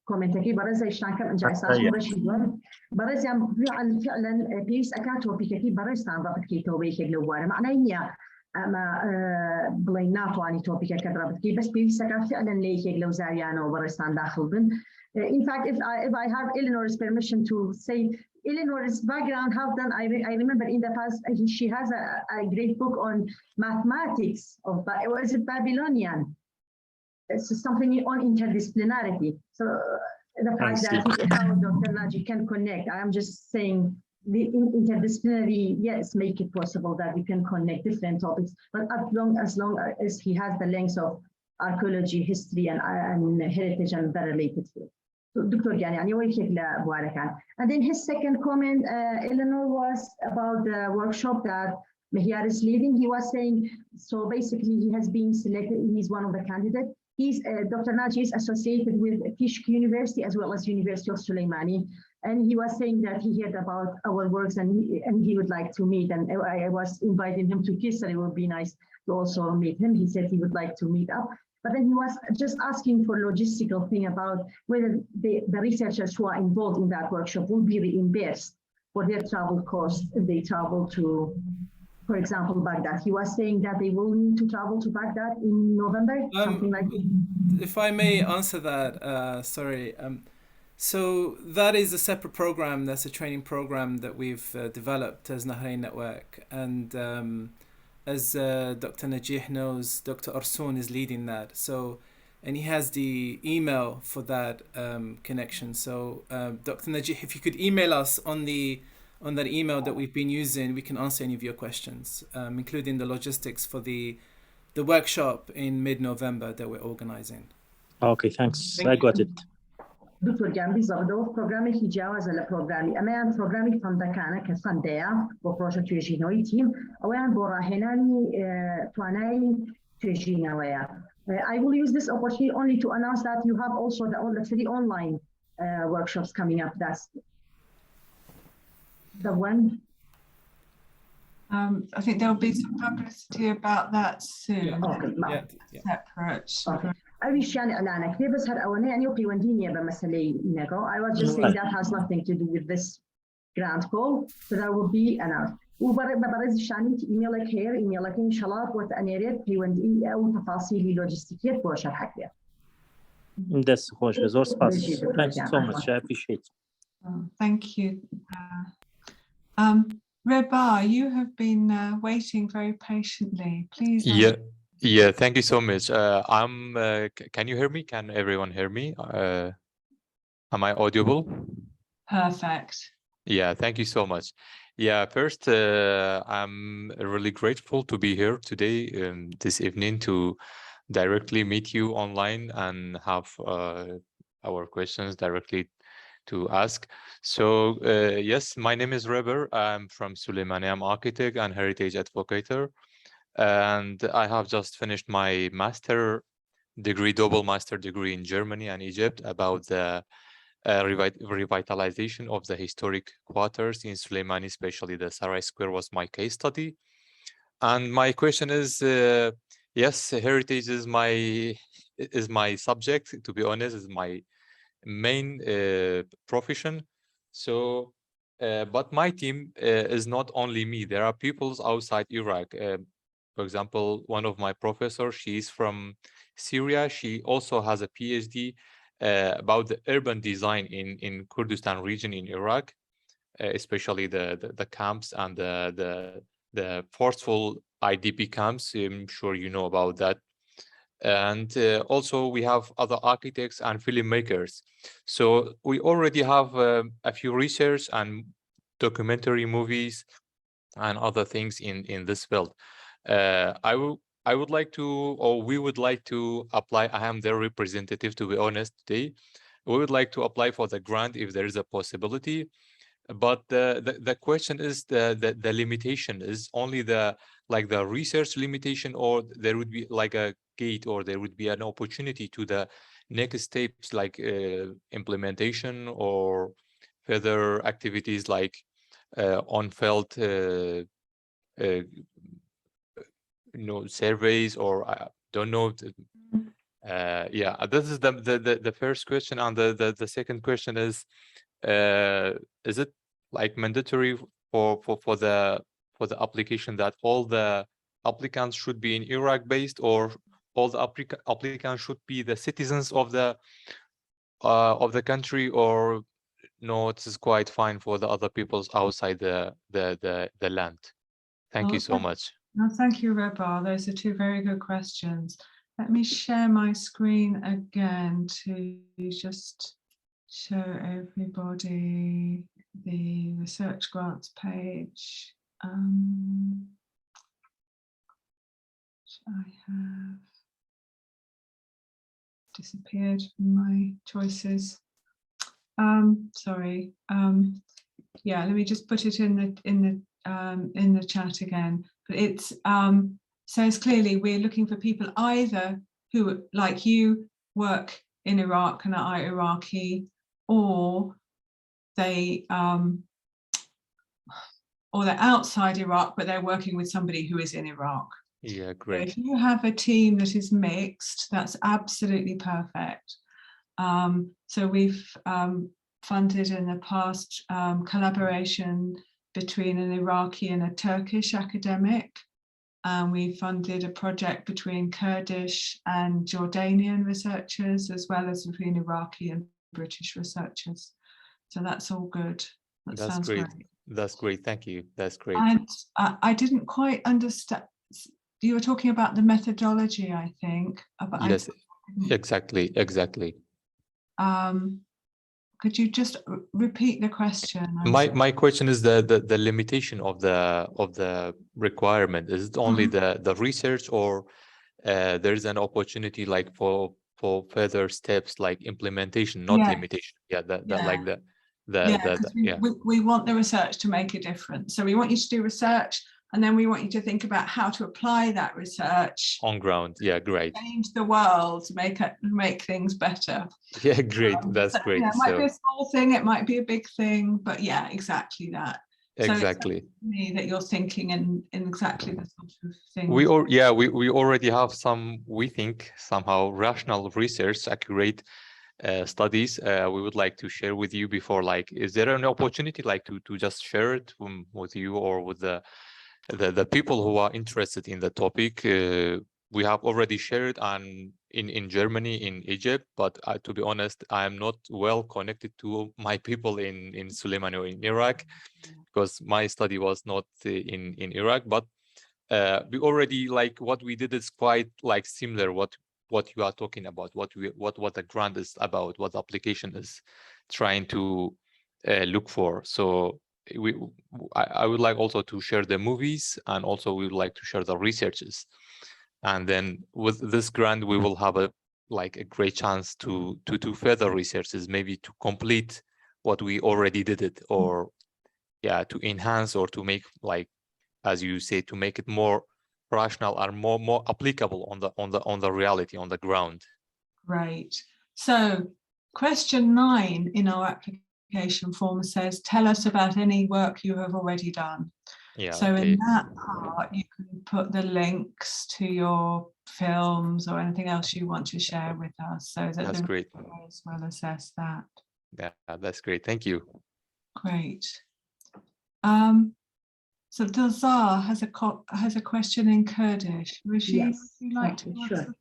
کۆمنتەکەی بەڕێزە شتانکەم ئەنجا ئێستاشم بەشی دووەم بەڕێزیان فعلا پێویست ئەکات تۆپیکەکەی بەڕێزتان ڕا بکەیتەوە بە یەکێک لەو بوارە معنای نییە ئەمە بڵێن ناتوانی تۆپیکەکەت ڕا بکەی بەس پێویست ئەکات فعلا لە یەکێک لەو زاویانەوە بەڕێزتان داخل بن in fact if I have Eleanor's permission to say Eleanor's background have done I remember in the past she has a great book on mathematics of was it Babylonian it's something on interdisciplinarity so the fact that how Dr. Naji can connect I am just saying the interdisciplinary yes make it possible that we can connect different topics but as long as he has the links of archaeology history and heritage and the related field Dr. Yani and then his second comment, Eleanor, was about the workshop that Mihiar is leading. He was saying, so basically he has been selected, he's one of the candidates. He's Dr. Naji is associated with Kishk University as well as University of Sulaimani. And he was saying that he heard about our works and he would like to meet. And I was inviting him to KISS and it would be nice to also meet him. He said he would like to meet up. But then he was just asking for logistical thing about whether the researchers who are involved in that workshop will be reimbursed for their travel costs if they travel to, for example, Baghdad. He was saying that they will need to travel to Baghdad in November, something like that. If I may answer that, sorry. So that is a separate program. That's a training program that we've developed as Nahrein Network. And as Dr. Najih knows, Dr. Arsoon is leading that. So, and he has the email for that connection. So, Dr. Najih, if you could email us on that email that we've been using, we can answer any of your questions, including the logistics for the workshop in mid-November that we're organizing. Okay, thanks. I got it. دکتۆر گیان بیزەڵدەوە پرۆگرامێکی جیاوازە لە پرۆگرامی ئەمەیان پرۆگرامی فەندەکانە کە فەندەیە بۆ پرۆژە توێژینەوەی تیم ئەویان بۆ ڕاهێنانی توانایی توێژینەوەیە I will use this opportunity only to announce that you have also the 3 online workshops coming up. That's the one. I think there'll be some publicity about that soon. Separate. أيش يعني إعلانك؟ ليه بس هالأولاني يعني وبيونديني بمسألة نجو. I was just saying that has nothing to do with this grant call, so that will be announced. وبرز الشاني إيميلك هير إيميلك إن شاء الله بوت أنيريت بيوندي أو تفاصيل لوجستيكية بوشر حكيها. That's خوش بزور سپاس. Thanks so much. I appreciate. Thank you. Reba, you have been waiting very patiently. Please. Yeah. Thank you so much. Can you hear me? Can everyone hear me? Am I audible? Perfect. Yeah. Thank you so much. Yeah. First, I'm really grateful to be here today, this evening, to directly meet you online and have our questions directly to ask. So yes, my name is Reber. I'm from Suleimani. I'm architect and heritage advocator, and I have just finished my master degree, double master degree in Germany and Egypt about the revitalization of the historic quarters in Suleimani, especially the Sarai Square was my case study. And my question is, yes, heritage is my subject. To be honest, is my main profession. So but my team is not only me. There are peoples outside Iraq. For example, one of my professors, she's from Syria. She also has a PhD about the urban design in Kurdistan region in Iraq, especially the camps and the forceful IDP camps. I'm sure you know about that. And also we have other architects and filmmakers. So we already have a few research and documentary movies and other things in this field. I would like to, or we would like to apply. I am their representative, to be honest, today. We would like to apply for the grant if there is a possibility. But the question is the limitation is only the research limitation, or there would be like a gate, or there would be an opportunity to the next steps like implementation or further activities like on-field surveys, or I don't know. Yeah, this is the first question, and the second question is it like mandatory for the application that all the applicants should be in Iraq based, or all the applicants should be the citizens of the country, or no, it is quite fine for the other peoples outside the land? Thank you so much. No, thank you, Reba. Those are two very good questions. Let me share my screen again to just show everybody the research grants page. I have disappeared from my choices. Sorry. Yeah, let me just put it in the chat again. But it says clearly we're looking for people either who, like you, work in Iraq and are Iraqi, or they're outside Iraq, but they're working with somebody who is in Iraq. Yeah, great. So if you have a team that is mixed, that's absolutely perfect. So we've funded in the past collaboration between an Iraqi and a Turkish academic. We funded a project between Kurdish and Jordanian researchers, as well as between Iraqi and British researchers. So that's all good. That's great. That's great. Thank you. That's great. And I didn't quite understand. You were talking about the methodology, I think. Yes, exactly. Could you just repeat the question? My question is the limitation of the requirement. Is it only the research, or there is an opportunity like for further steps like implementation, not limitation? We want the research to make a difference. So we want you to do research, and then we want you to think about how to apply that research on ground. Yeah, great. Change the world, make things better. Yeah, great. That's great. It might be a small thing, it might be a big thing, but yeah, exactly that. Exactly. So it's me that you're thinking in exactly the sort of thing. We already have some, we think, somehow rational research, accurate studies we would like to share with you before. Like, is there an opportunity like to just share it with you or with the people who are interested in the topic? We have already shared in Germany, in Egypt, but to be honest, I am not well connected to my people in Suleimani or in Iraq, because my study was not in Iraq. But we already, like, what we did is quite like similar what you are talking about, what the grant is about, what the application is trying to look for. So I would like also to share the movies, and also we would like to share the researches. And then with this grant, we will have a great chance to do further researches, maybe to complete what we already did it, or to enhance, or to make, like, as you say, to make it more rational and more applicable on the reality, on the ground. Great. So question 9 in our application form says, tell us about any work you have already done. So okay. in that part, you can put the links to your films or anything else you want to share with us, so that that's the great. readers will assess that. Yeah, that's great. Thank you. Great. So Dilzar has a question in Kurdish. Rashid, would you like to answer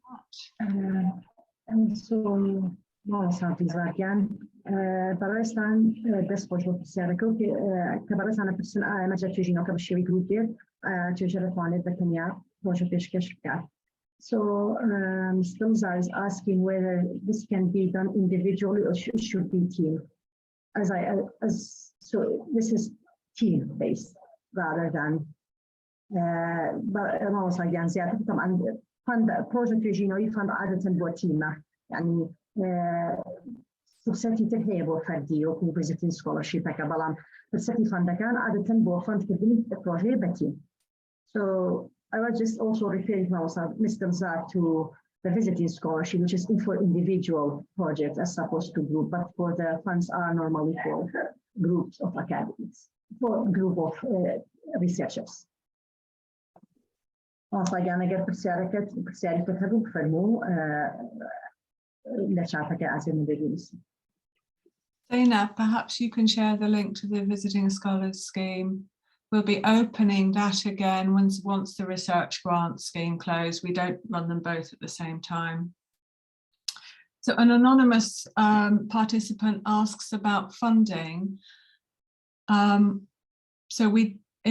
that? So, صافي زاركان برستان دست خوش بسیارکو که برستان پرسن مجد تجینو که بشوی گروپی تجربه توانید بکنیا خوش پیشکش کرد. So Dilzar is asking whether this can be done individually or should be team. So this is team based rather than ما وصل يعني زيادة طبعا فند بروجكت يجينا يفند عادة بوتيمة يعني فرصتي تهيئ بوفردي وكو فيزيتين سكولرشيب هكا بلان فرصتي فند كان عادة بوفند كدني بروجي بتيم. So I was just also referring myself, Mr. Zar, to the visiting scholarship, which is for individual projects as opposed to group, but for the funds are normally for groups of academics, for group of researchers. أصلاً أنا قلت بسيارة هذو فرمو لشافك عزيزي بدينس. Zainab, perhaps you can share the link to the Visiting Scholars Scheme. We'll be opening that again once the research grant scheme closed. We don't run them both at the same time. So an anonymous participant asks about funding. So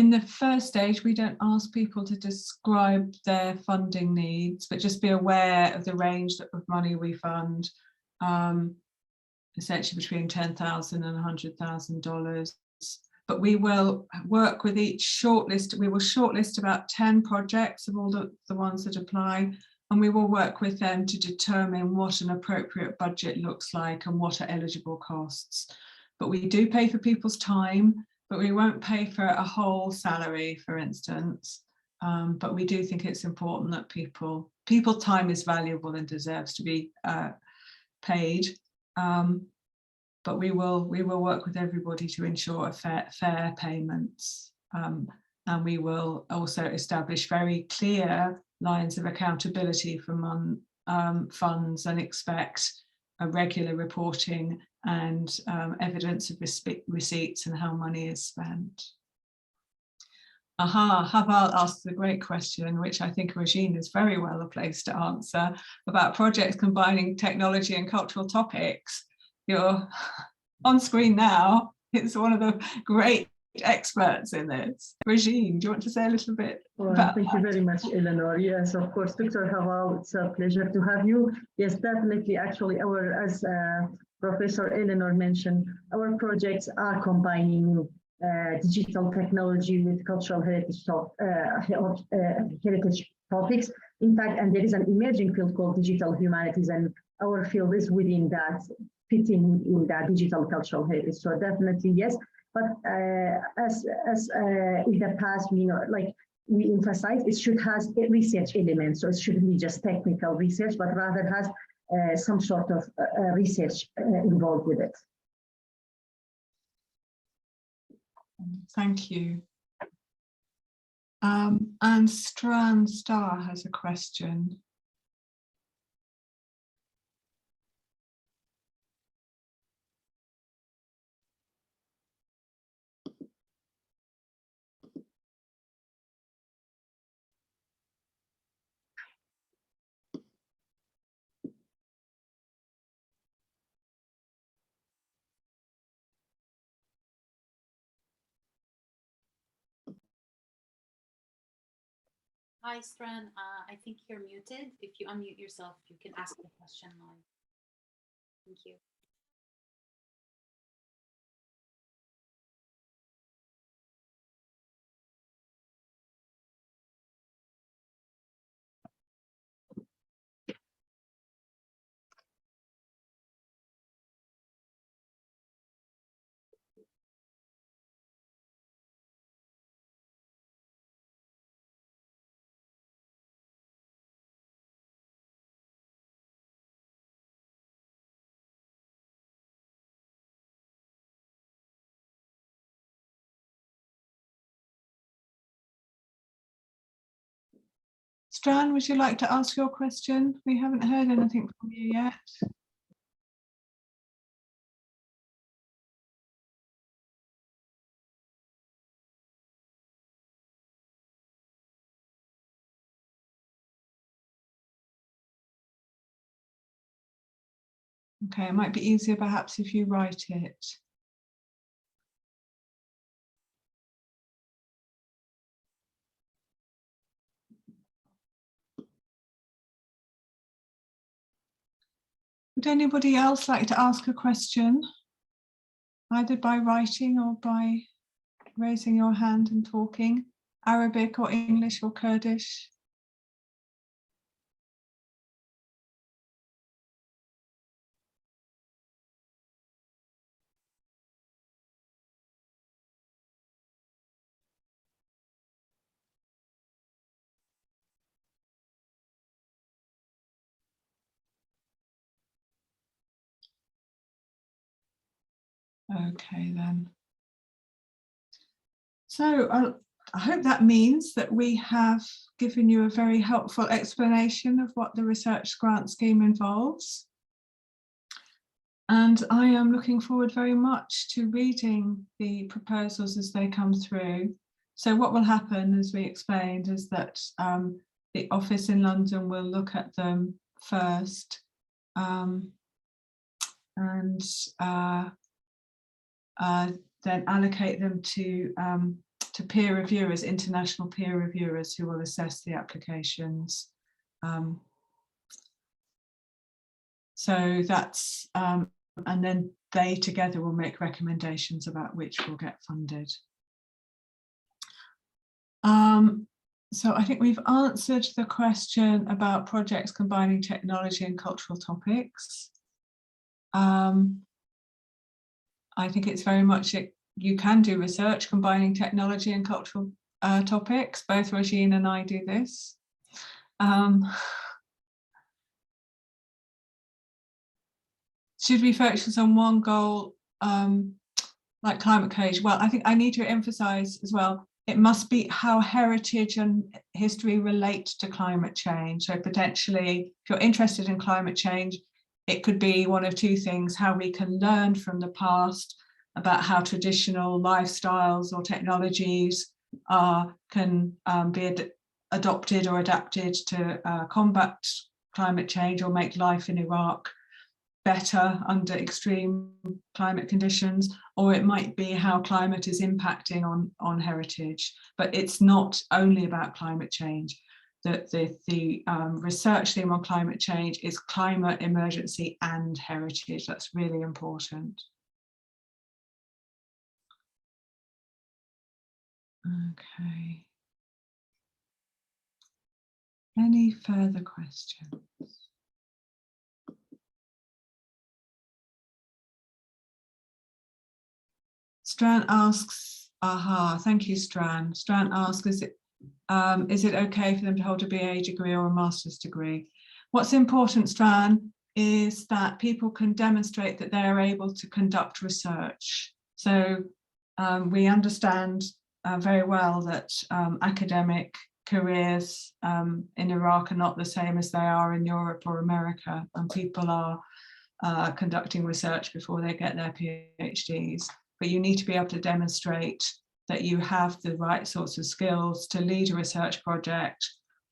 in the first stage, we don't ask people to describe their funding needs, but just be aware of the range of money we fund, essentially between $10,000 and $100,000. But we will work with each shortlist. We will shortlist about 10 projects of all the ones that apply, and we will work with them to determine what an appropriate budget looks like and what are eligible costs. But we do pay for people's time, but we won't pay for a whole salary, for instance. But we do think it's important that people's time is valuable and deserves to be paid. But we will work with everybody to ensure fair payments. And we will also establish very clear lines of accountability from funds and expect a regular reporting and evidence of receipts and how money is spent. Haval asked a great question, which I think Regine is very well placed to answer, about projects combining technology and cultural topics. You're on screen now. It's one of the great experts in this. Regine, do you want to say a little bit about Thank that? you very much, Eleanor. Yes, of course, Dr. Haval, it's a pleasure to have you. Yes, definitely. Actually, as Professor Eleanor mentioned, our projects are combining digital technology with cultural heritage topics. In fact, and there is an emerging field called digital humanities, and our field is within that, fitting in that digital cultural heritage. So definitely yes. But as in the past, we emphasize, it should have a research element. So it shouldn't be just technical research, but rather has some sort of research involved with it. Thank you. And Strand Star has a question. Hi, Stran. I think you're muted. If you unmute yourself, you can ask the question live. Thank you. Strand, would you like to ask your question? We haven't heard anything from you yet. Okay, it might be easier perhaps if you write it. Would anybody else like to ask a question, either by writing or by raising your hand and talking, Arabic or English or Kurdish? Okay then. So I hope that means that we have given you a very helpful explanation of what the research grant scheme involves. And I am looking forward very much to reading the proposals as they come through. So what will happen, as we explained, is that the office in London will look at them first and then allocate them to peer reviewers, international peer reviewers, who will assess the applications. So that's, and then they together will make recommendations about which will get funded. So I think we've answered the question about projects combining technology and cultural topics. I think it's very much, you can do research combining technology and cultural topics. Both Regine and I do this. Should we focus on one goal, like climate change? Well, I think I need to emphasize as well, it must be how heritage and history relate to climate change. So potentially, if you're interested in climate change, it could be one of two things: how we can learn from the past about how traditional lifestyles or technologies can be adopted or adapted to combat climate change or make life in Iraq better under extreme climate conditions, or it might be how climate is impacting on heritage. But it's not only about climate change. The research theme on climate change is climate, emergency and heritage. That's really important. Okay. Any further questions? Stran asks, thank you, Stran. Stran asks, is it okay for them to hold a BA degree or a master's degree? What's important, Stran, is that people can demonstrate that they're able to conduct research. So we understand very well that academic careers in Iraq are not the same as they are in Europe or America, and people are conducting research before they get their PhDs. But you need to be able to demonstrate that you have the right sorts of skills to lead a research project.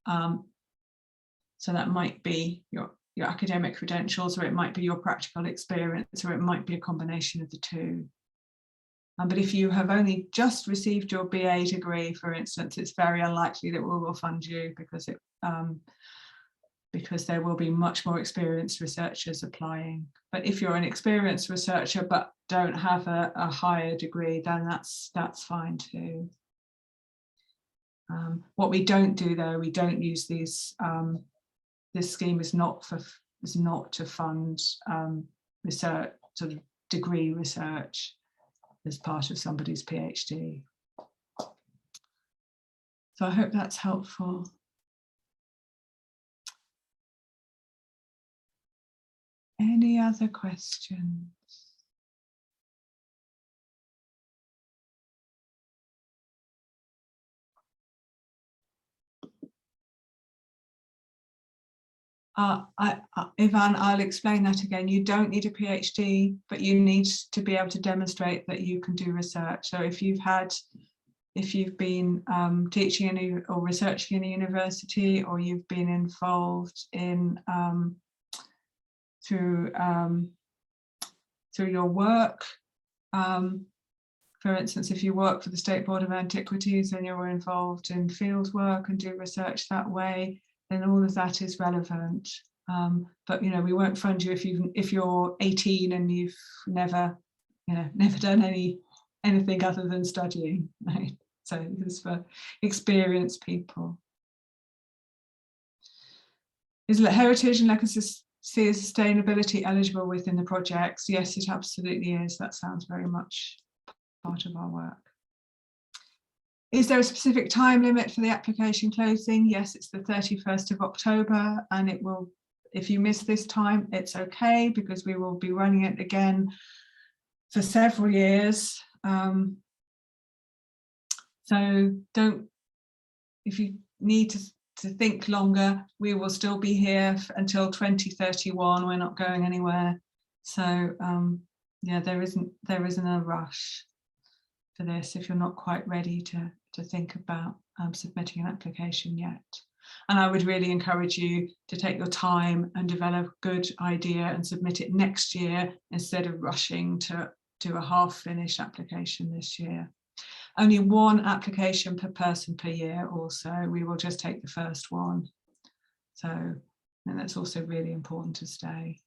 So that might be your academic credentials, or it might be your practical experience, or it might be a combination of the two. But if you have only just received your BA degree, for instance, it's very unlikely that we will fund you, because there will be much more experienced researchers applying. But if you're an experienced researcher but don't have a higher degree, then that's fine too. What we don't do though, we don't use these. This scheme is not to fund research, sort of degree research, as part of somebody's PhD. So I hope that's helpful. Any other questions? Ivan, I'll explain that again. You don't need a PhD, but you need to be able to demonstrate that you can do research. So if you've been teaching or researching in a university, or you've been involved in through your work, for instance, if you work for the State Board of Antiquities and you're involved in field work and do research that way, then all of that is relevant. But we won't fund you if you're 18 and you've never done anything other than studying, right? So this is for experienced people. Is heritage and legacy sustainability eligible within the projects? Yes, it absolutely is. That sounds very much part of our work. Is there a specific time limit for the application closing? Yes, it's the 31st of October, and it will, if you miss this time, it's okay, because we will be running it again for several years. So if you need to think longer, we will still be here until 2031. We're not going anywhere. So yeah, there isn't a rush for this if you're not quite ready to think about submitting an application yet. And I would really encourage you to take your time and develop a good idea and submit it next year, instead of rushing to do a half-finished application this year. Only one application per person per year also. We will just take the first one. So, and that's also really important to stay.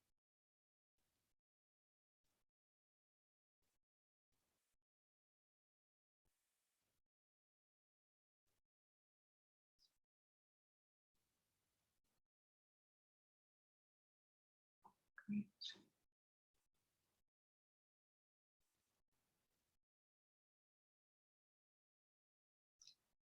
Great.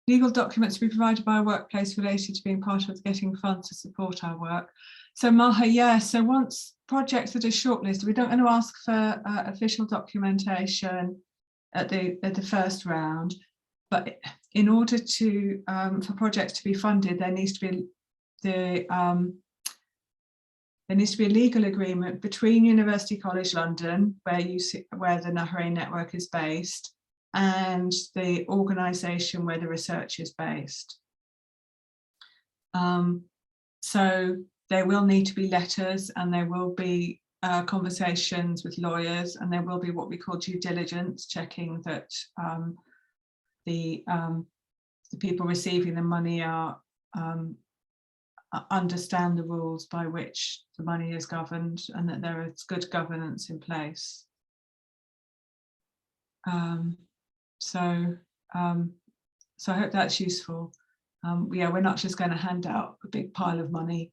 Legal documents to be provided by a workplace related to being part of getting funds to support our work. So Maha, yeah, so once projects that are shortlisted, we don't want to ask for official documentation at the first round, but in order to for projects to be funded, there needs to be a legal agreement between University College London, where the Nahrein network is based, and the organisation where the research is based. So there will need to be letters, and there will be conversations with lawyers, and there will be what we call due diligence, checking that the people receiving the money understand the rules by which the money is governed, and that there is good governance in place. So I hope that's useful. Yeah, we're not just going to hand out a big pile of money.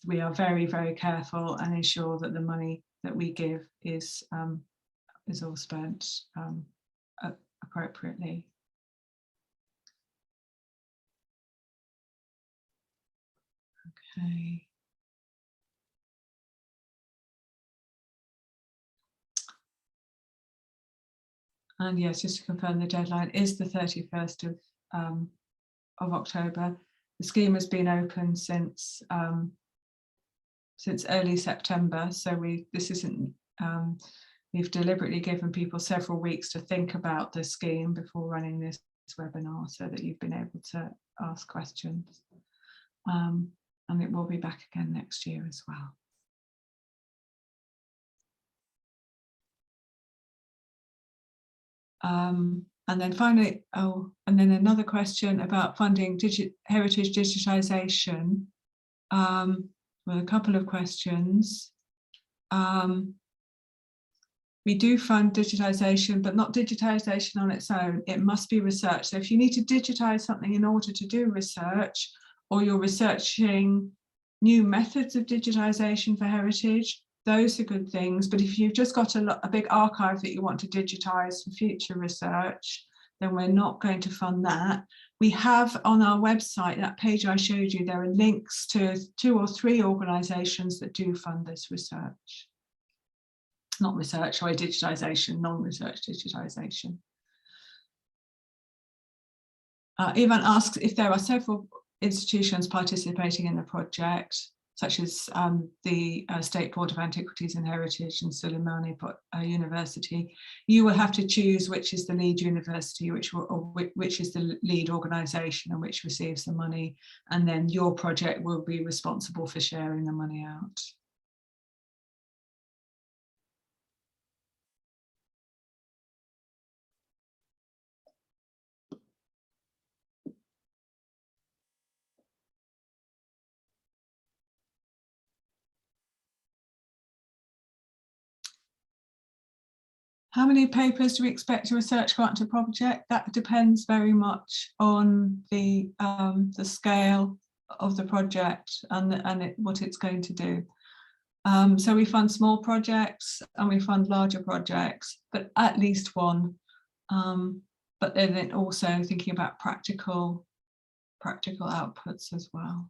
We are very, very careful and ensure that the money that we give is all spent appropriately. Okay. And yes, just to confirm, the deadline is the 31st of October. The scheme has been open since early September, so this isn't. We've deliberately given people several weeks to think about the scheme before running this webinar, so that you've been able to ask questions. And it will be back again next year as well. And then finally, and then another question about funding heritage digitization. Well, a couple of questions. We do fund digitization, but not digitization on its own. It must be research. So if you need to digitize something in order to do research, or you're researching new methods of digitization for heritage, those are good things. But if you've just got a big archive that you want to digitize for future research, then we're not going to fund that. We have on our website, that page I showed you, there are links to 2 or 3 organizations that do fund this research. Not research, sorry, digitization, non-research digitization. Ivan asks if there are several institutions participating in the project, such as the State Board of Antiquities and Heritage and Suleimani University. You will have to choose which is the lead university, which is the lead organisation and which receives the money, and then your project will be responsible for sharing the money out. How many papers do we expect a research grant to project? That depends very much on the scale of the project and what it's going to do. So we fund small projects and we fund larger projects, but at least one. But then also thinking about practical outputs as well.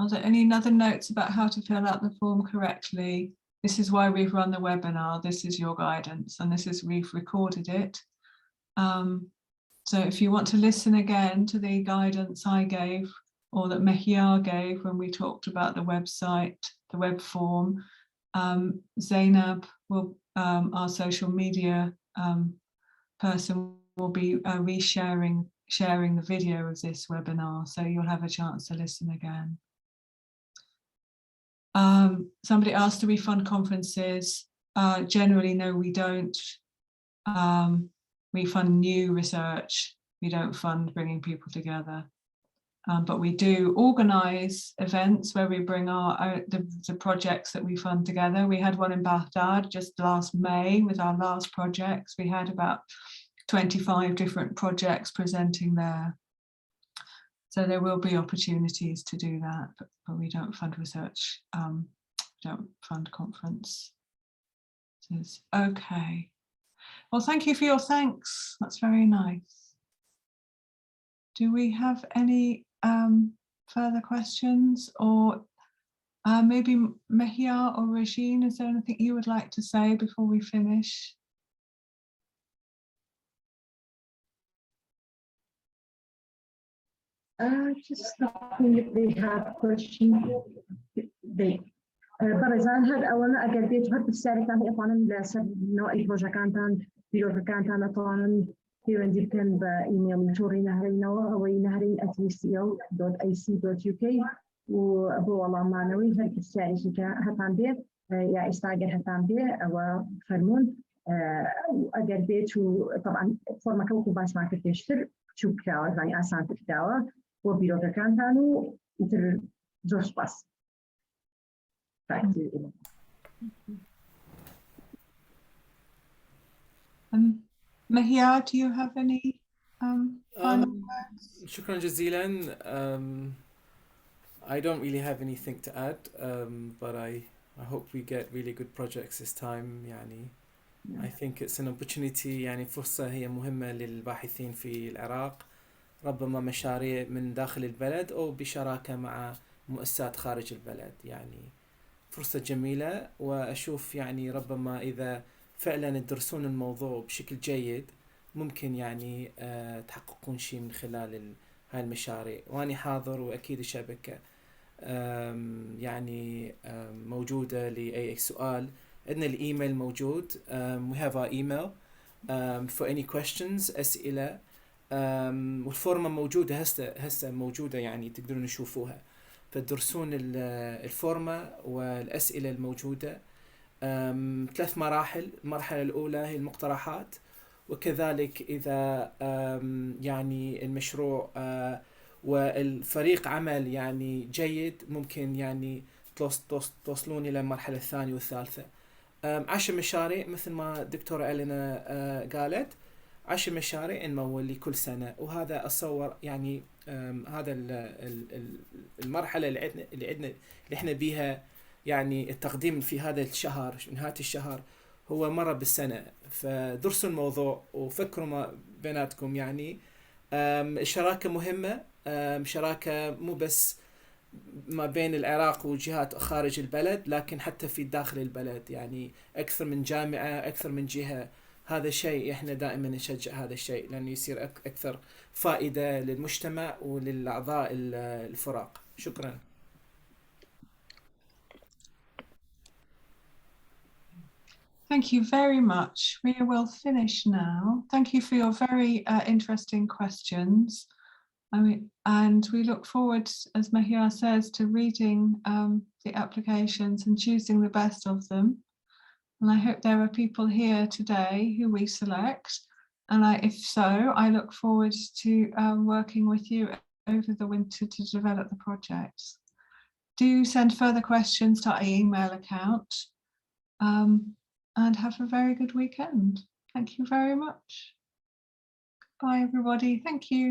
Are there any other notes about how to fill out the form correctly? This is why we've run the webinar. This is your guidance, and we've recorded it. So if you want to listen again to the guidance I gave, or that Mehia gave when we talked about the website, the web form, Zainab will, our social media person, will be sharing the video of this webinar, so you'll have a chance to listen again. Somebody asked, do we fund conferences? Generally, no, we don't. We fund new research. We don't fund bringing people together. But we do organise events where we bring the projects that we fund together. We had one in Baghdad just last May with our last projects. We had about 25 different projects presenting there. So there will be opportunities to do that, but we don't fund research, don't fund conferences. Okay. Well, thank you for your thanks. That's very nice. Do we have any further questions, or maybe Mehia or Regine, is there anything you would like to say before we finish? Just if they have questions. برزان هاد أولا أجر بيت هاد السعر كان يطعن لسبب نوع البروجكت كان بيروت كان يطعن في وندي كان بإيميل توري نهرين أو نهرين @ucl.ac.uk وأبو والله معنوي هاد السعر شكا هتعن بيت يا استاجر هتعن بيت أو فرمون أجر بيت وطبعا فورما كوكو باش ما كنت يشتر شو كتاوة يعني أسان كتاوة وبيروت كان كانوا يتر جوش بس. Mehia, do you have any Final words? شكرا جزيلا. I don't really have anything to add, but I hope we get really good projects this time. يعني I think it's an opportunity، يعني فرصة هي مهمة للباحثين في العراق، ربما مشاريع من داخل البلد أو بشراكة مع مؤسسات خارج البلد. يعني فرصة جميلة، وأشوف يعني ربما إذا فعلا تدرسون الموضوع بشكل جيد ممكن يعني تحققون شيء من خلال هاي المشاريع. وأنا حاضر، وأكيد الشبكة يعني موجودة لأي سؤال. عندنا الإيميل موجود. we have our email for any questions، أسئلة. والفورمة موجودة هسه موجودة، يعني تقدرون تشوفوها، فتدرسون الفورمة والأسئلة الموجودة. 3 مراحل. المرحلة الأولى هي المقترحات، وكذلك إذا يعني المشروع والفريق عمل يعني جيد ممكن يعني توصلون إلى المرحلة الثانية والثالثة. 10 مشاريع مثل ما الدكتورة ألينا قالت، 10 مشاريع نمول لكل سنة. وهذا أتصور يعني هذا المرحلة اللي عندنا اللي احنا بيها يعني التقديم في هذا الشهر، نهاية الشهر، هو مرة بالسنة. فدرسوا الموضوع وفكروا ما بيناتكم. يعني الشراكة مهمة، شراكة مو بس ما بين العراق وجهات خارج البلد، لكن حتى في داخل البلد، يعني أكثر من جامعة، أكثر من جهة. هذا شيء إحنا دائما نشجع هذا الشيء، لأنه يصير أكثر فائدة للمجتمع وللأعضاء الفرق. شكرا. Thank you very much. We will finish now. Thank you for your very interesting questions. And we look forward, as Mahia says, to reading the applications and choosing the best of them. And I hope there are people here today who we select. And if so, I look forward to working with you over the winter to develop the projects. Do send further questions to our email account. And have a very good weekend. Thank you very much. Bye, everybody. Thank you.